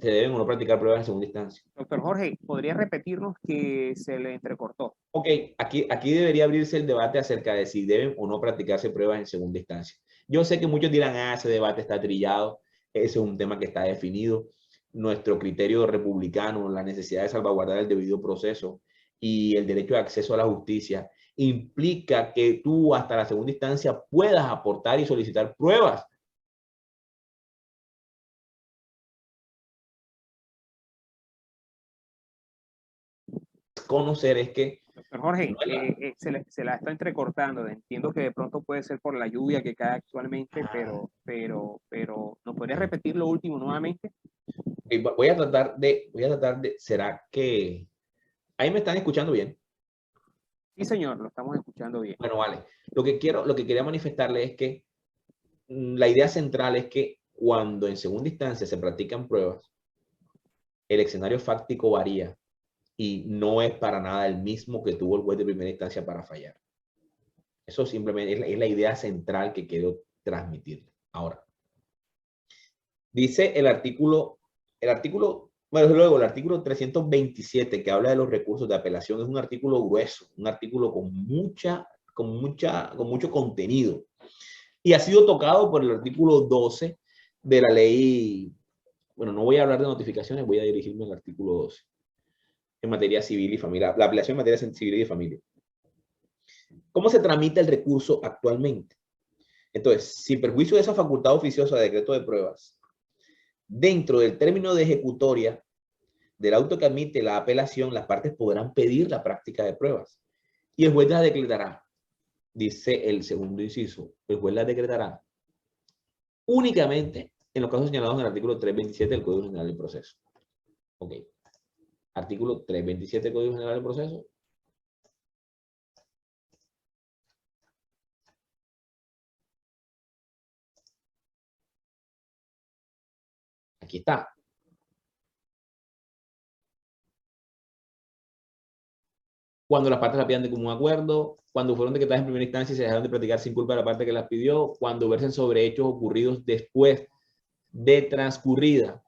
Se deben o no practicar pruebas en segunda instancia.
Doctor Jorge, ¿podría repetirnos que se le entrecortó?
Ok, aquí debería abrirse el debate acerca de si deben o no practicarse pruebas en segunda instancia. Yo sé que muchos dirán, ese debate está trillado, ese es un tema que está definido. Nuestro criterio republicano, la necesidad de salvaguardar el debido proceso y el derecho de acceso a la justicia, implica que tú hasta la segunda instancia puedas aportar y solicitar pruebas. Conocer es que...
Doctor Jorge, se la está entrecortando. Entiendo que de pronto puede ser por la lluvia que cae actualmente, pero ¿no podría repetir lo último nuevamente?
Voy a tratar de, ¿será que ahí me están escuchando bien?
Sí, señor, lo estamos escuchando bien.
Bueno, vale. Lo que quería manifestarle es que la idea central es que cuando en segunda instancia se practican pruebas, el escenario fáctico varía y no es para nada el mismo que tuvo el juez de primera instancia para fallar. Eso simplemente es la idea central que quiero transmitirle. Ahora, dice el artículo, bueno, luego el artículo 327 que habla de los recursos de apelación es un artículo grueso, un artículo con mucho contenido. Y ha sido tocado por el artículo 12 de la ley. Bueno, no voy a hablar de notificaciones, voy a dirigirme al artículo 12 en materia civil y familiar, la apelación en materia civil y de familia. ¿Cómo se tramita el recurso actualmente? Entonces, sin perjuicio de esa facultad oficiosa de decreto de pruebas, dentro del término de ejecutoria del auto que admite la apelación, las partes podrán pedir la práctica de pruebas y el juez las decretará. Dice el segundo inciso, el juez las decretará únicamente en los casos señalados en el artículo 327 del Código General del Proceso. Ok. Artículo 327 del Código General del Proceso. Aquí está. Cuando las partes la pidan de común acuerdo, cuando fueron decretadas en primera instancia y se dejaron de practicar sin culpa de la parte que las pidió, cuando versen sobre hechos ocurridos después de transcurrida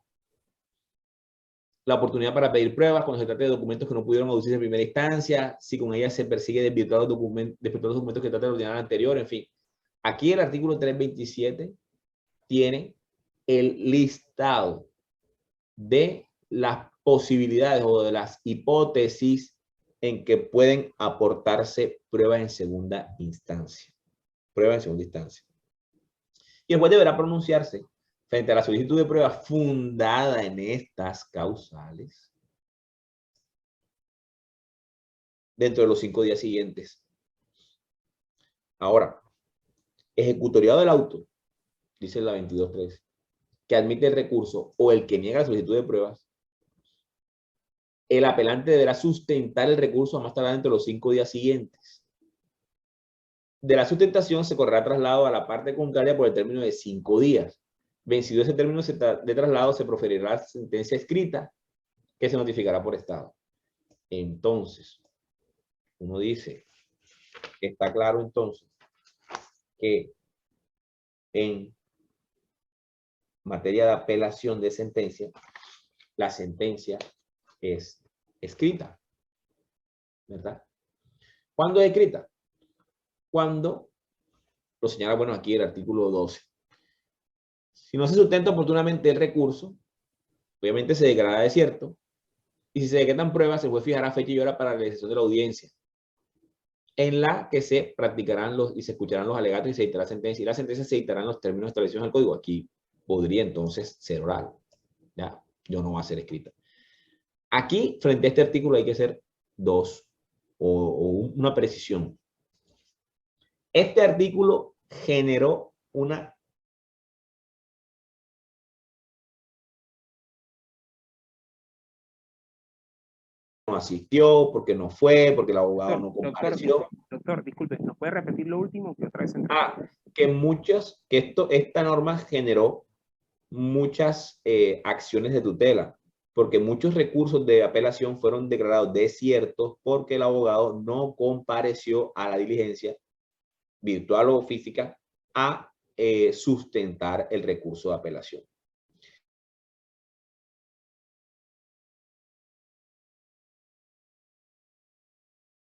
la oportunidad para pedir pruebas, cuando se trate de documentos que no pudieron aducirse en primera instancia, si con ella se persigue desvirtuar los documentos que trata el ordenador anterior, en fin. Aquí el artículo 327 tiene el listado de las posibilidades o de las hipótesis en que pueden aportarse pruebas en segunda instancia. Pruebas en segunda instancia. Y el juez deberá pronunciarse frente a la solicitud de prueba fundada en estas causales dentro de los 5 días siguientes. Ahora, ejecutoriado del auto, dice la 22.3, que admite el recurso o el que niega la solicitud de pruebas, el apelante deberá sustentar el recurso a más tardar dentro de los 5 días siguientes. De la sustentación se correrá traslado a la parte contraria por el término de 5 días. Vencido ese término de traslado, se proferirá sentencia escrita que se notificará por estado. Entonces, uno dice que está claro entonces que en materia de apelación de sentencia, la sentencia es escrita, ¿verdad? ¿Cuándo es escrita? Cuando lo señala, bueno, aquí el artículo 12. Si no se sustenta oportunamente el recurso, obviamente se declarará desierto, y si se decretan pruebas, el juez fijará fecha y hora para la realización de la audiencia, en la que se practicarán y se escucharán los alegatos y se dictará sentencia, y la sentencia se dictará en los términos establecidos en el código. Aquí podría entonces ser oral, ¿ya? Yo no va a ser escrita. Aquí, frente a este artículo, hay que hacer una precisión. Este artículo generó una no asistió, porque no fue, porque el abogado no compareció.
Doctor, disculpe, ¿nos puede repetir lo último que otra vez?
Que esta norma generó muchas acciones de tutela, porque muchos recursos de apelación fueron declarados desiertos porque el abogado no compareció a la diligencia virtual o física a sustentar el recurso de apelación.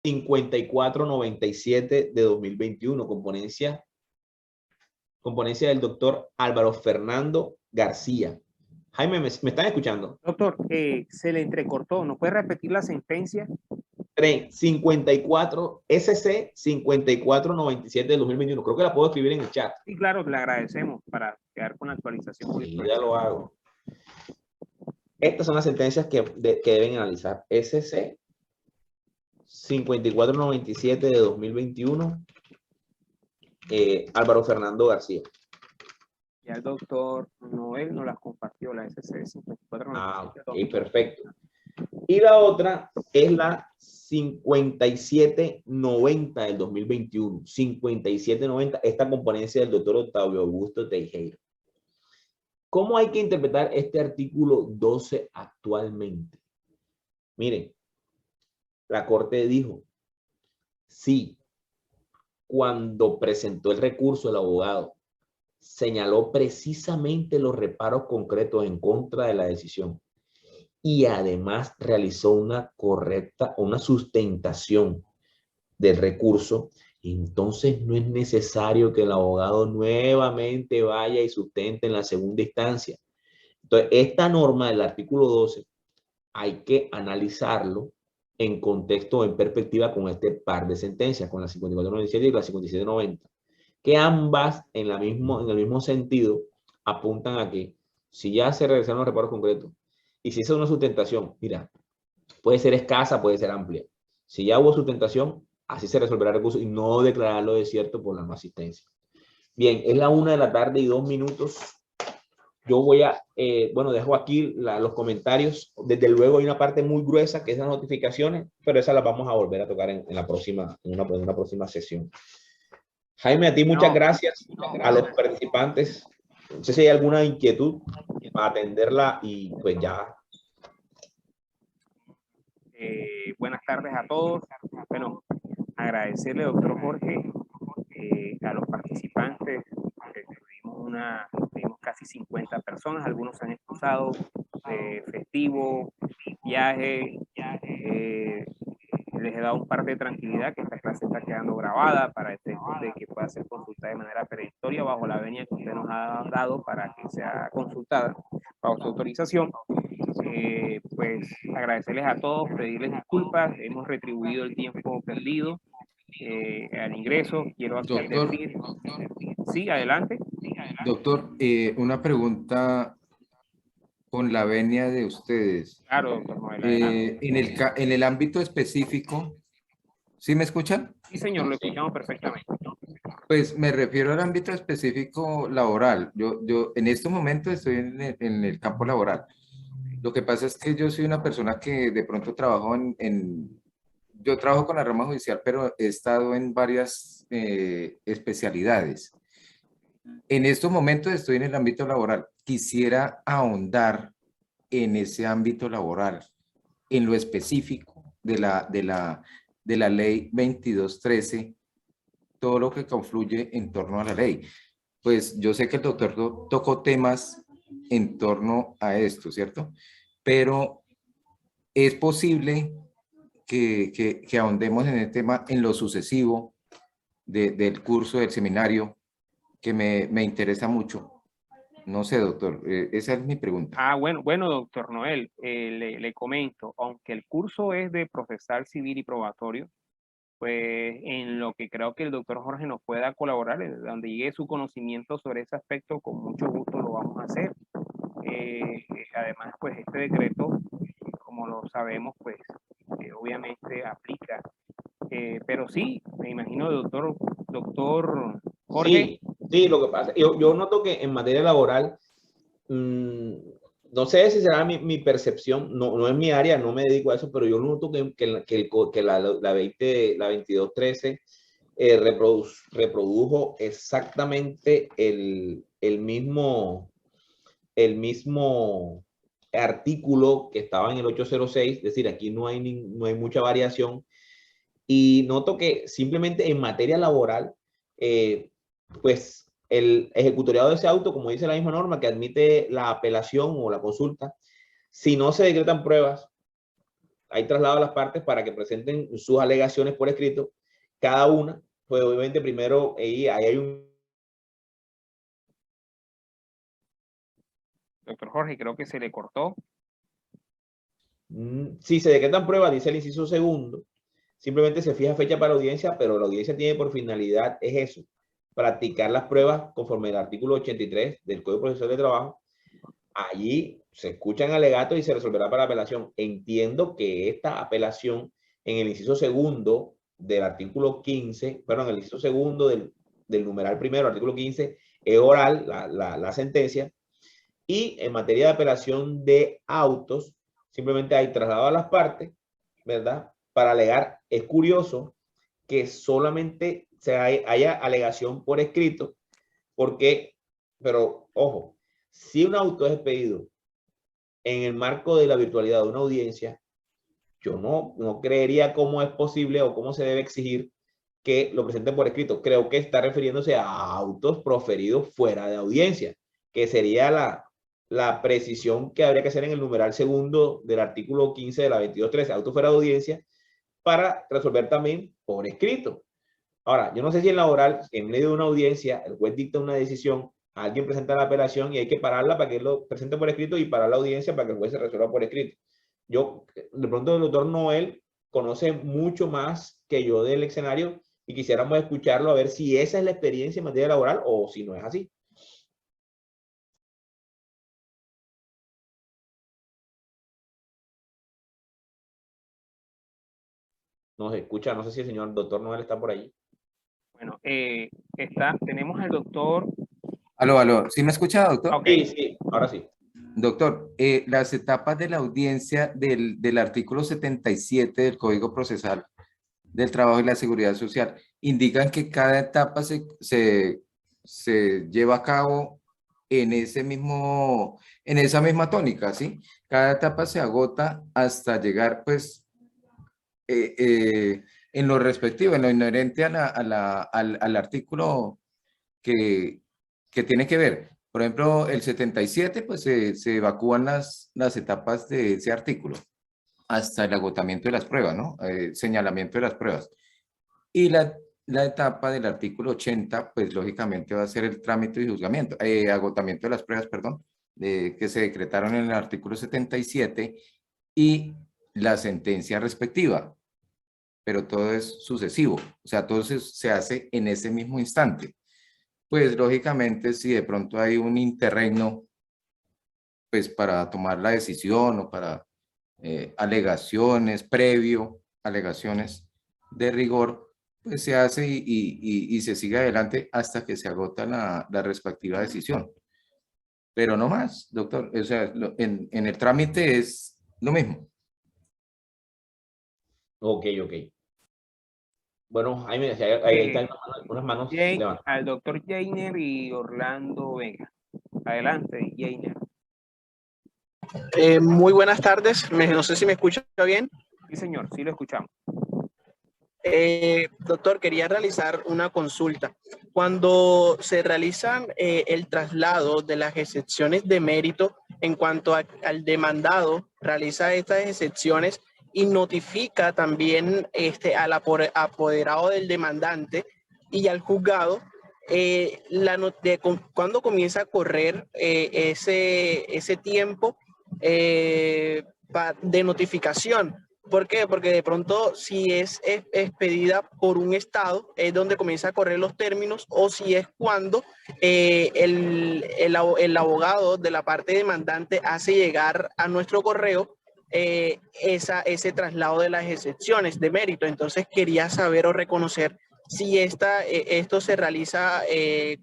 ...5497 de 2021, componencia del doctor Álvaro Fernando García. Jaime, ¿me están escuchando?
Doctor, se le entrecortó. ¿No puede repetir la sentencia?
54 SC 5497 de 2021. Creo que la puedo escribir en el chat.
Sí, claro, le agradecemos para quedar con la actualización.
Sí, ya lo hago. Estas son las sentencias que deben analizar. SC 5497 de 2021. Álvaro Fernando García.
Ya el doctor Noel nos las compartió, la SC 5497.
Ah, ok, perfecto. Y la otra es la 5790 del 2021. 5790, esta componencia del doctor Octavio Augusto Teijeiro. ¿Cómo hay que interpretar este artículo 12 actualmente? Miren, la Corte dijo, sí, cuando presentó el recurso el abogado, señaló precisamente los reparos concretos en contra de la decisión y además realizó una sustentación del recurso, entonces no es necesario que el abogado nuevamente vaya y sustente en la segunda instancia. Entonces, esta norma del artículo 12 hay que analizarlo en contexto, en perspectiva con este par de sentencias, con la 5497 y la 5790, que ambas en el mismo sentido apuntan a que si ya se realizaron los reparos concretos y si esa es una sustentación, mira, puede ser escasa, puede ser amplia. Si ya hubo sustentación, así se resolverá el recurso y no declararlo desierto por la no asistencia. Bien, es la 1:02 p.m. Yo voy a, bueno, dejo aquí los comentarios. Desde luego hay una parte muy gruesa que es las notificaciones, pero esas las vamos a volver a tocar en una próxima sesión. Jaime, a ti muchas gracias. A los participantes, no sé si hay alguna inquietud para atenderla y pues ya.
Buenas tardes a todos. Bueno, agradecerle, doctor Jorge, a los participantes. Tuvimos casi 50 personas, algunos se han excusado, festivo, viaje. Les he dado un par de tranquilidad, que esta clase está quedando grabada para efectos de que pueda ser consultada de manera perentoria bajo la venia que usted nos ha dado para que sea consultada bajo su autorización. Pues agradecerles a todos, pedirles disculpas, hemos retribuido el tiempo perdido al ingreso. Quiero decir, sí, adelante.
Doctor, una pregunta con la venia de ustedes.
Claro, doctor Noel,
en el ámbito específico, ¿sí me escuchan?
Sí, señor, lo escuchamos perfectamente.
Pues me refiero al ámbito específico laboral. Yo en este momento estoy en el campo laboral. Lo que pasa es que yo soy una persona que de pronto trabajo yo trabajo con la rama judicial, pero he estado en varias especialidades. En estos momentos estoy en el ámbito laboral. Quisiera ahondar en ese ámbito laboral, en lo específico de la ley 2213, todo lo que confluye en torno a la ley. Pues yo sé que el doctor tocó temas en torno a esto, ¿cierto? Pero es posible que ahondemos en el tema en lo sucesivo del curso, del seminario, que me interesa mucho. No sé, doctor, esa es mi pregunta.
Bueno, doctor Noel, le comento, aunque el curso es de procesal civil y probatorio, pues en lo que creo que el doctor Jorge nos pueda colaborar, donde llegue su conocimiento sobre ese aspecto, con mucho gusto lo vamos a hacer. Además, pues este decreto, como lo sabemos, pues obviamente aplica. Pero sí, me imagino, doctor Jorge.
Sí, lo que pasa, yo noto que en materia laboral, no sé si será mi percepción, no es mi área, no me dedico a eso, pero yo noto que la 2213 reprodujo exactamente el mismo el mismo artículo que estaba en el 806, es decir, aquí no hay mucha variación. Y noto que simplemente en materia laboral, pues el ejecutoriado de ese auto, como dice la misma norma, que admite la apelación o la consulta, si no se decretan pruebas, hay traslado a las partes para que presenten sus alegaciones por escrito, cada una, pues obviamente primero ahí hay un...
Doctor Jorge, creo que se le cortó.
Si se decretan pruebas, dice el inciso segundo, simplemente se fija fecha para la audiencia, pero la audiencia tiene por finalidad, es eso, practicar las pruebas conforme al artículo 83 del Código Procesal de Trabajo. Allí se escuchan alegatos y se resolverá para apelación. Entiendo que esta apelación en el inciso segundo del artículo 15, perdón, el inciso segundo del numeral primero, artículo 15, es oral la sentencia. Y en materia de apelación de autos, simplemente hay traslado a las partes, ¿verdad? Para alegar. Es curioso que solamente haya alegación por escrito, porque, pero ojo, si un auto es expedido en el marco de la virtualidad de una audiencia, yo no creería cómo es posible o cómo se debe exigir que lo presenten por escrito. Creo que está refiriéndose a autos proferidos fuera de audiencia, que sería la precisión que habría que hacer en el numeral segundo del artículo 15 de la 22.13, auto fuera de audiencia, para resolver también por escrito. Ahora, yo no sé si en la oral, en medio de una audiencia, el juez dicta una decisión, alguien presenta la apelación y hay que pararla para que él lo presente por escrito y parar la audiencia para que el juez se resuelva por escrito. Yo, de pronto, el doctor Noel conoce mucho más que yo del escenario y quisiéramos escucharlo a ver si esa es la experiencia en materia laboral o si no es así. Nos escucha, no sé si el señor doctor Noel está por allí.
Bueno, tenemos al doctor.
Aló, ¿sí me escucha, doctor?
Okay.
Sí, ahora sí.
Doctor, las etapas de la audiencia del artículo 77 del Código Procesal del Trabajo y la Seguridad Social indican que cada etapa se lleva a cabo en esa misma tónica, ¿sí? Cada etapa se agota hasta llegar, pues, en lo respectivo, en lo inherente al artículo que tiene que ver. Por ejemplo, el 77, pues se evacúan las etapas de ese artículo hasta el agotamiento de las pruebas, ¿no? Señalamiento de las pruebas. Y la etapa del artículo 80, pues lógicamente va a ser el trámite y juzgamiento, agotamiento de las pruebas, perdón, que se decretaron en el artículo 77 y la sentencia respectiva. Pero todo es sucesivo, o sea, todo se hace en ese mismo instante. Pues lógicamente si de pronto hay un interregno, pues para tomar la decisión o para alegaciones de rigor, pues se hace y se sigue adelante hasta que se agota la respectiva decisión. Pero no más, doctor, o sea, en el trámite es lo mismo.
Ok. Bueno, Jaime, ahí están unas manos levantadas.
Al doctor Jainer y Orlando Vega. Adelante, Jainer.
Muy buenas tardes, no sé si me escucha bien.
Sí, señor, sí lo escuchamos.
Doctor, quería realizar una consulta. Cuando se realizan el traslado de las excepciones de mérito en cuanto al demandado, realiza estas excepciones y notifica también al apoderado del demandante y al juzgado cuando comienza a correr ese tiempo de notificación. ¿Por qué? Porque de pronto si es expedida por un estado es donde comienza a correr los términos, o si es cuando el abogado de la parte demandante hace llegar a nuestro correo ese traslado de las excepciones de mérito. Entonces quería saber o reconocer si esto se realiza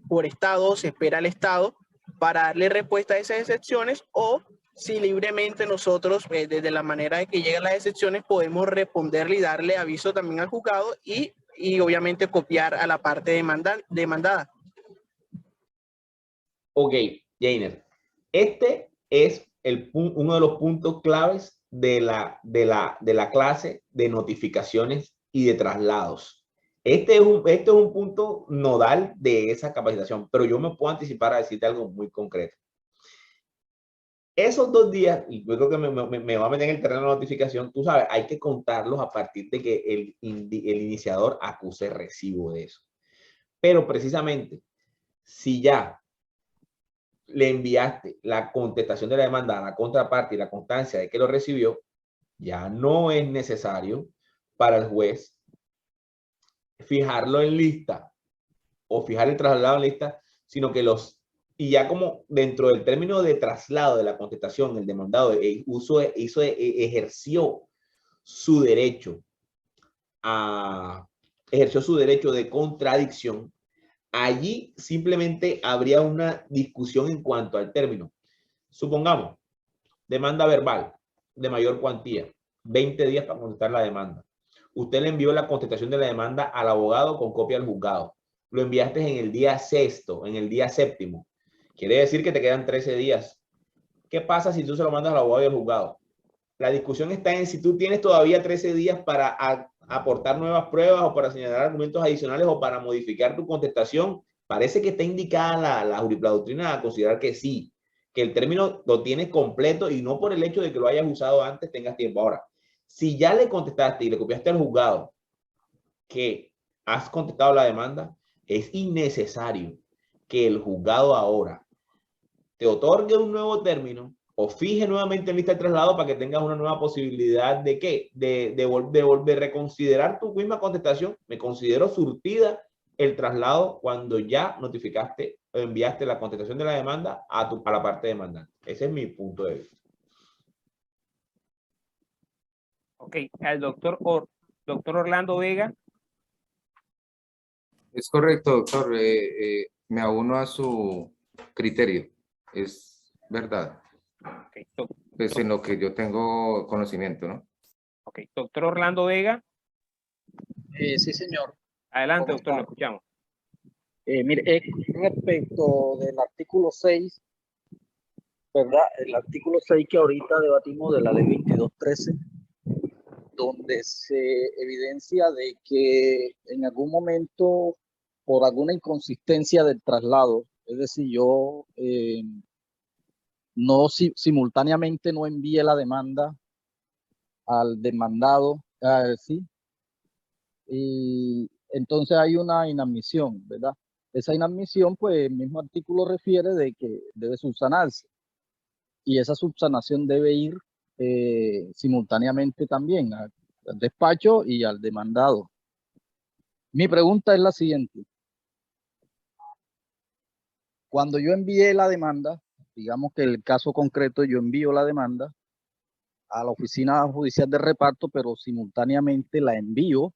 por estado, se espera al estado para darle respuesta a esas excepciones, o si libremente nosotros, desde la manera de que llegan las excepciones, podemos responderle y darle aviso también al juzgado y obviamente copiar a la parte demandada.
Ok, Jainer. Este es uno de los puntos claves de la clase de notificaciones y de traslados. Este es un punto nodal de esa capacitación, pero yo me puedo anticipar a decirte algo muy concreto. Esos 2 días, y yo creo que me va a meter en el terreno de la notificación, tú sabes, hay que contarlos a partir de que el iniciador acuse recibo de eso. Pero precisamente, si ya le enviaste la contestación de la demanda a la contraparte y la constancia de que lo recibió, ya no es necesario para el juez fijarlo en lista o fijar el traslado en lista, sino que y ya como dentro del término de traslado de la contestación, el demandado ejerció su derecho de contradicción. Allí simplemente habría una discusión en cuanto al término. Supongamos, demanda verbal de mayor cuantía, 20 días para contestar la demanda. Usted le envió la contestación de la demanda al abogado con copia al juzgado. Lo enviaste en el día 6º, en el día 7º. Quiere decir que te quedan 13 días. ¿Qué pasa si tú se lo mandas al abogado y al juzgado? La discusión está en si tú tienes todavía 13 días para aportar nuevas pruebas o para señalar argumentos adicionales o para modificar tu contestación. Parece que está indicada la doctrina a considerar que sí, que el término lo tienes completo y no por el hecho de que lo hayas usado antes tengas tiempo. Ahora, si ya le contestaste y le copiaste al juzgado que has contestado la demanda, es innecesario que el juzgado ahora te otorgue un nuevo término o fije nuevamente en lista de traslado para que tengas una nueva posibilidad de ¿qué? De reconsiderar tu misma contestación. Me considero surtida el traslado cuando ya notificaste o enviaste la contestación de la demanda a la parte demandante. Ese es mi punto de vista.
Ok, al doctor Orlando Vega.
Es correcto, doctor. Me auno a su criterio. Es verdad.
Okay,
pues en lo que yo tengo conocimiento, ¿no?
Ok, doctor Orlando Vega.
Sí, señor.
Adelante, doctor, lo escuchamos.
Mire, respecto del artículo 6, ¿verdad? El artículo 6 que ahorita debatimos de la ley 2213, donde se evidencia de que en algún momento, por alguna inconsistencia del traslado, es decir, yo simultáneamente no envié la demanda al demandado, sí, y entonces hay una inadmisión, ¿verdad? Esa inadmisión, pues el mismo artículo refiere de que debe subsanarse y esa subsanación debe ir simultáneamente también al despacho y al demandado. Mi pregunta es la siguiente. Cuando yo envié la demanda, digamos que el caso concreto, yo envío la demanda a la oficina judicial de reparto, pero simultáneamente la envío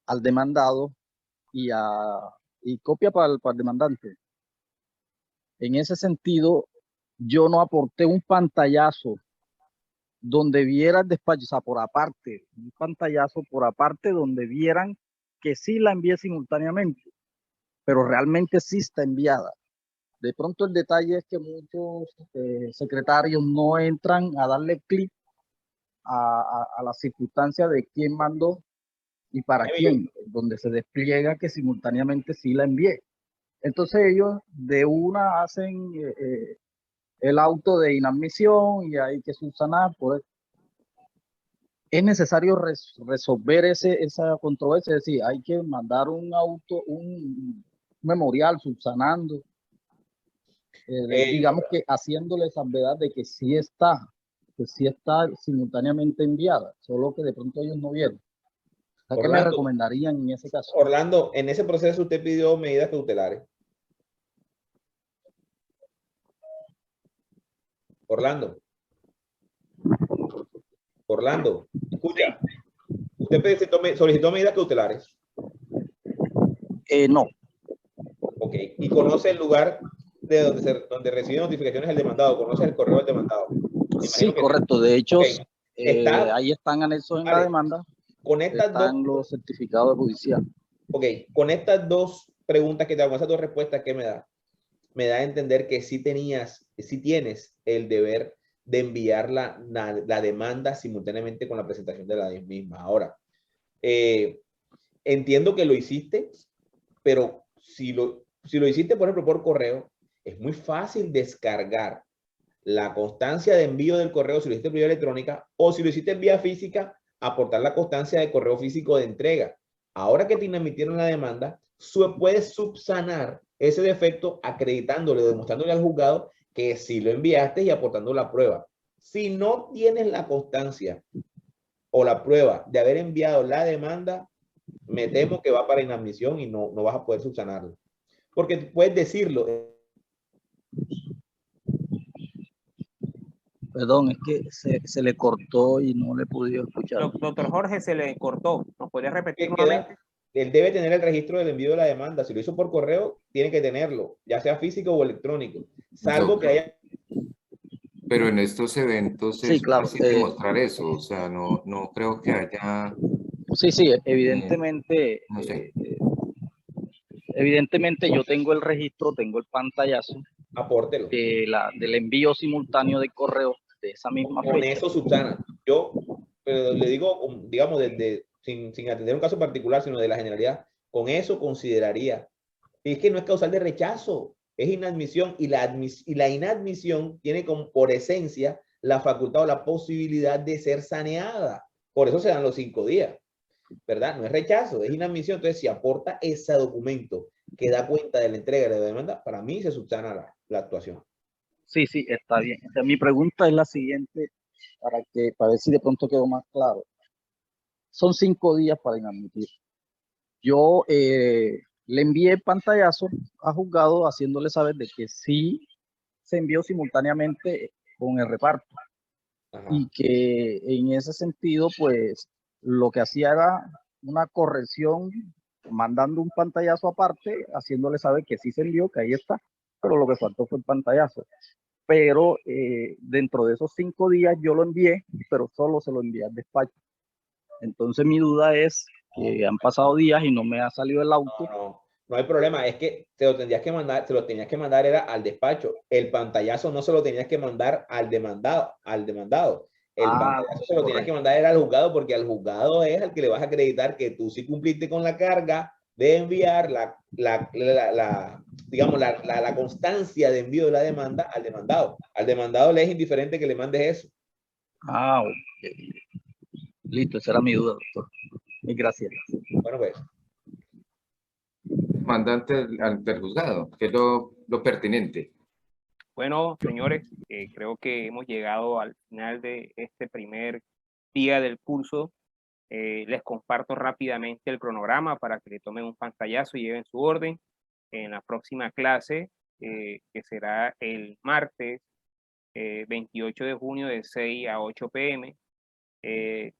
al demandado y copia para el demandante. En ese sentido, yo no aporté un pantallazo donde viera el despacho, o sea, por aparte, un pantallazo por aparte donde vieran que sí la envié simultáneamente, pero realmente sí está enviada. De pronto el detalle es que muchos secretarios no entran a darle clic a la circunstancia de quién mandó y para quién, donde se despliega que simultáneamente sí la envié. Entonces ellos de una hacen el auto de inadmisión y hay que subsanar. Es necesario resolver esa controversia, es decir, hay que mandar un memorial subsanando, digamos que haciéndole salvedad de que sí está simultáneamente enviada, solo que de pronto ellos no vieron. ¿Qué me recomendarían en ese caso?
Orlando, en ese proceso usted pidió medidas cautelares. Orlando, escucha. ¿Usted solicitó medidas cautelares?
No.
Ok. ¿Y conoce el lugar de donde recibe notificaciones el demandado? ¿Conoce el correo del demandado?
Sí, correcto. Sí. De hecho, okay. Ahí están anexos en la demanda.
Con estas
los certificados judiciales.
Ok. Con estas dos preguntas que te hago, esas dos respuestas que me da a entender que sí sí tienes el deber de enviar la demanda simultáneamente con la presentación de la misma. Ahora, entiendo que lo hiciste, pero si lo hiciste, por ejemplo, por correo, es muy fácil descargar la constancia de envío del correo si lo hiciste por vía electrónica, o si lo hiciste en vía física, aportar la constancia de correo físico de entrega. Ahora que te inamitieron la demanda, puedes subsanar ese defecto acreditándole, demostrándole al juzgado que sí lo enviaste y aportando la prueba. Si no tienes la constancia o la prueba de haber enviado la demanda, me temo que va para inadmisión y no vas a poder subsanarlo. Porque puedes decirlo.
Perdón, es que se le cortó y no le he podido escuchar.
Doctor Jorge, se le cortó. ¿Nos podría repetir nuevamente?
Él debe tener el registro del envío de la demanda. Si lo hizo por correo, tiene que tenerlo, ya sea físico o electrónico. Salvo que haya...
Pero en estos eventos
sí,
es
claro,
fácil demostrar eso. O sea, no creo que haya...
Sí, evidentemente...
no sé.
Evidentemente yo tengo el registro, tengo el pantallazo.
Apórtelo.
Del envío simultáneo de correo de esa misma fecha.
Con eso subsana. Yo le digo, digamos, sin atender un caso particular, sino de la generalidad, con eso consideraría. Es que no es causal de rechazo, es inadmisión, y la inadmisión tiene por esencia la facultad o la posibilidad de ser saneada. Por eso se dan los 5 días, ¿verdad? No es rechazo, es inadmisión. Entonces, si aporta ese documento que da cuenta de la entrega de la demanda, para mí se subsana la actuación.
Sí, está bien. O sea, mi pregunta es la siguiente, para ver si de pronto quedó más claro. Son 5 días para inadmitir. Yo le envié el pantallazo a juzgado haciéndole saber de que sí se envió simultáneamente con el reparto. Ajá. Y que en ese sentido, pues, lo que hacía era una corrección, mandando un pantallazo aparte, haciéndole saber que sí se envió, que ahí está, pero lo que faltó fue el pantallazo. Pero dentro de esos 5 días yo lo envié, pero solo se lo envié al despacho. Entonces mi duda es que han pasado días y no me ha salido el auto.
No hay problema, es que se lo tenías que mandar era al despacho. El pantallazo no se lo tenías que mandar al demandado. El pantallazo se lo tenías que mandar era al juzgado, porque al juzgado es al que le vas a acreditar que tú sí cumpliste con la carga de enviar digamos, la constancia de envío de la demanda al demandado. Al demandado le es indiferente que le mandes eso.
Ok. Listo, esa era mi duda, doctor. Y gracias.
Bueno, pues.
Mandante ante el juzgado, que es lo pertinente.
Bueno, señores, creo que hemos llegado al final de este primer día del curso. Les comparto rápidamente el cronograma para que le tomen un pantallazo y lleven su orden. En la próxima clase, que será el martes 28 de junio de 6 a 8 p.m.,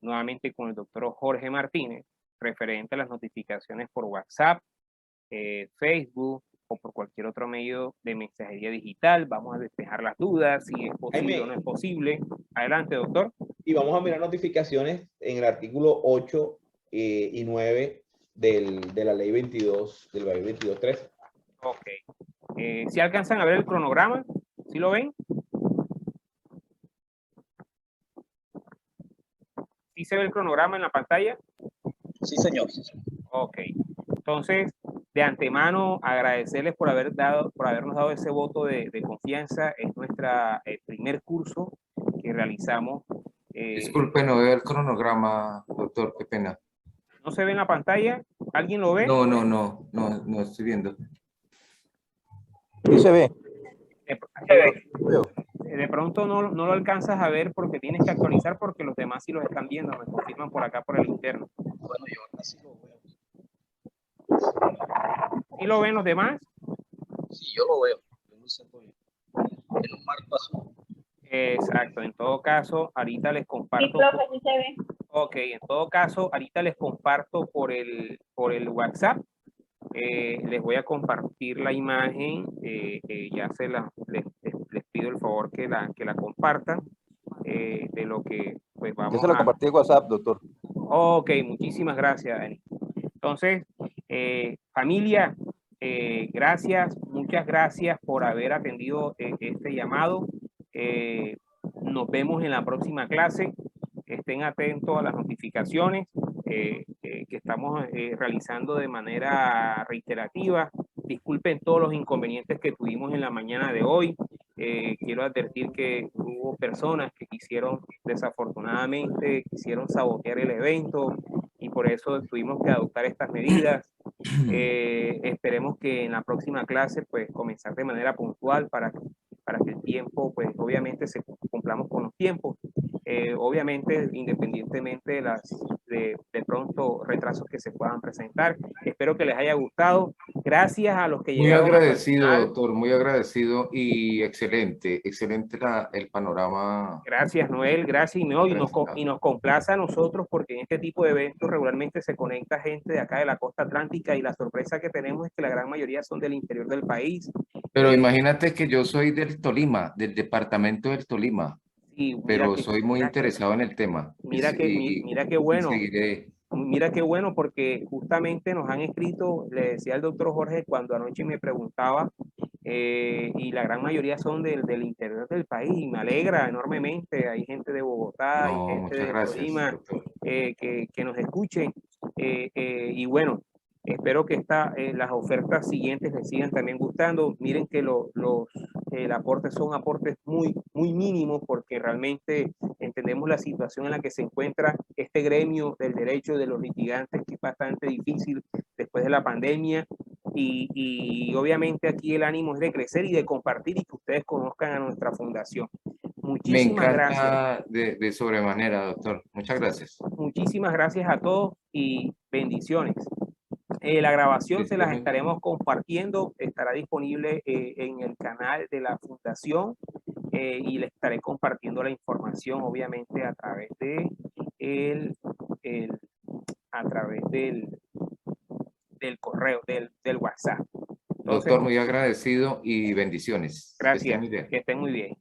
nuevamente con el doctor Jorge Martínez, referente a las notificaciones por WhatsApp, Facebook o por cualquier otro medio de mensajería digital. Vamos a despejar las dudas, si es posible o no es posible. Adelante, doctor.
Y vamos a mirar notificaciones en el artículo 8 y 9 de la ley 22, del 22.13.
Ok. ¿Si alcanzan a ver el cronograma? ¿Sí lo ven? ¿Sí se ve el cronograma en la pantalla?
Sí, señor.
Ok. Entonces, de antemano, agradecerles por habernos dado ese voto de confianza. Es nuestra primer curso que realizamos.
Disculpe, no veo el cronograma, doctor, qué pena.
¿No se ve en la pantalla? ¿Alguien lo ve?
No estoy viendo.
Sí se ve.
De pronto no lo alcanzas a ver porque tienes que actualizar, porque los demás sí los están viendo, me confirman por acá por el interno.
Bueno, yo acá sí lo veo.
¿Sí lo ven los demás?
Sí, yo lo veo. Yo no sé por qué. En un marco azul.
Exacto, en todo caso, ahorita les comparto.
Sí, profe, sí se ve.
Ok, en todo caso, ahorita les comparto por el WhatsApp. Les voy a compartir la imagen. Ya les pido el favor que la compartan. De lo que pues vamos.
Yo se lo compartí en WhatsApp, doctor.
Ok, muchísimas gracias, Dani. Entonces, familia, gracias, muchas muchas gracias por haber atendido este llamado. Nos vemos en la próxima clase. Estén atentos a las notificaciones que estamos realizando de manera reiterativa. Disculpen todos los inconvenientes que tuvimos en la mañana de hoy. Quiero advertir que hubo personas que desafortunadamente quisieron sabotear el evento y por eso tuvimos que adoptar estas medidas. Esperemos que en la próxima clase pues comenzar de manera puntual para que el tiempo pues obviamente cumplamos con los tiempos. Obviamente independientemente de pronto retrasos que se puedan presentar. Espero que les haya gustado. Gracias a los que llegaron.
Muy agradecido, doctor, muy agradecido y excelente el panorama.
Gracias, Noel, gracias. Y nos complace a nosotros porque en este tipo de eventos regularmente se conecta gente de acá de la costa atlántica y la sorpresa que tenemos es que la gran mayoría son del interior del país.
Pero imagínate que yo soy del Tolima, del departamento del Tolima, pero soy muy interesado en el tema.
Mira qué bueno. Mira qué bueno porque justamente nos han escrito, le decía al doctor Jorge cuando anoche me preguntaba, y la gran mayoría son del interior del país y me alegra enormemente. Hay gente de Bogotá, hay gente de Tolima que nos escuchen y bueno, espero que las ofertas siguientes les sigan también gustando. Miren que el aporte son aportes muy mínimos porque realmente entendemos la situación en la que se encuentra este gremio del derecho de los litigantes, que es bastante difícil después de la pandemia y obviamente aquí el ánimo es de crecer y de compartir y que ustedes conozcan a nuestra fundación. Muchísimas gracias.
De sobremanera, doctor. Muchas gracias.
Muchísimas gracias a todos y bendiciones. La grabación se las estaremos compartiendo, estará disponible en el canal de la fundación y les estaré compartiendo la información obviamente a través del correo, del WhatsApp. Entonces,
doctor, muy agradecido y bendiciones.
Gracias, que estén muy bien.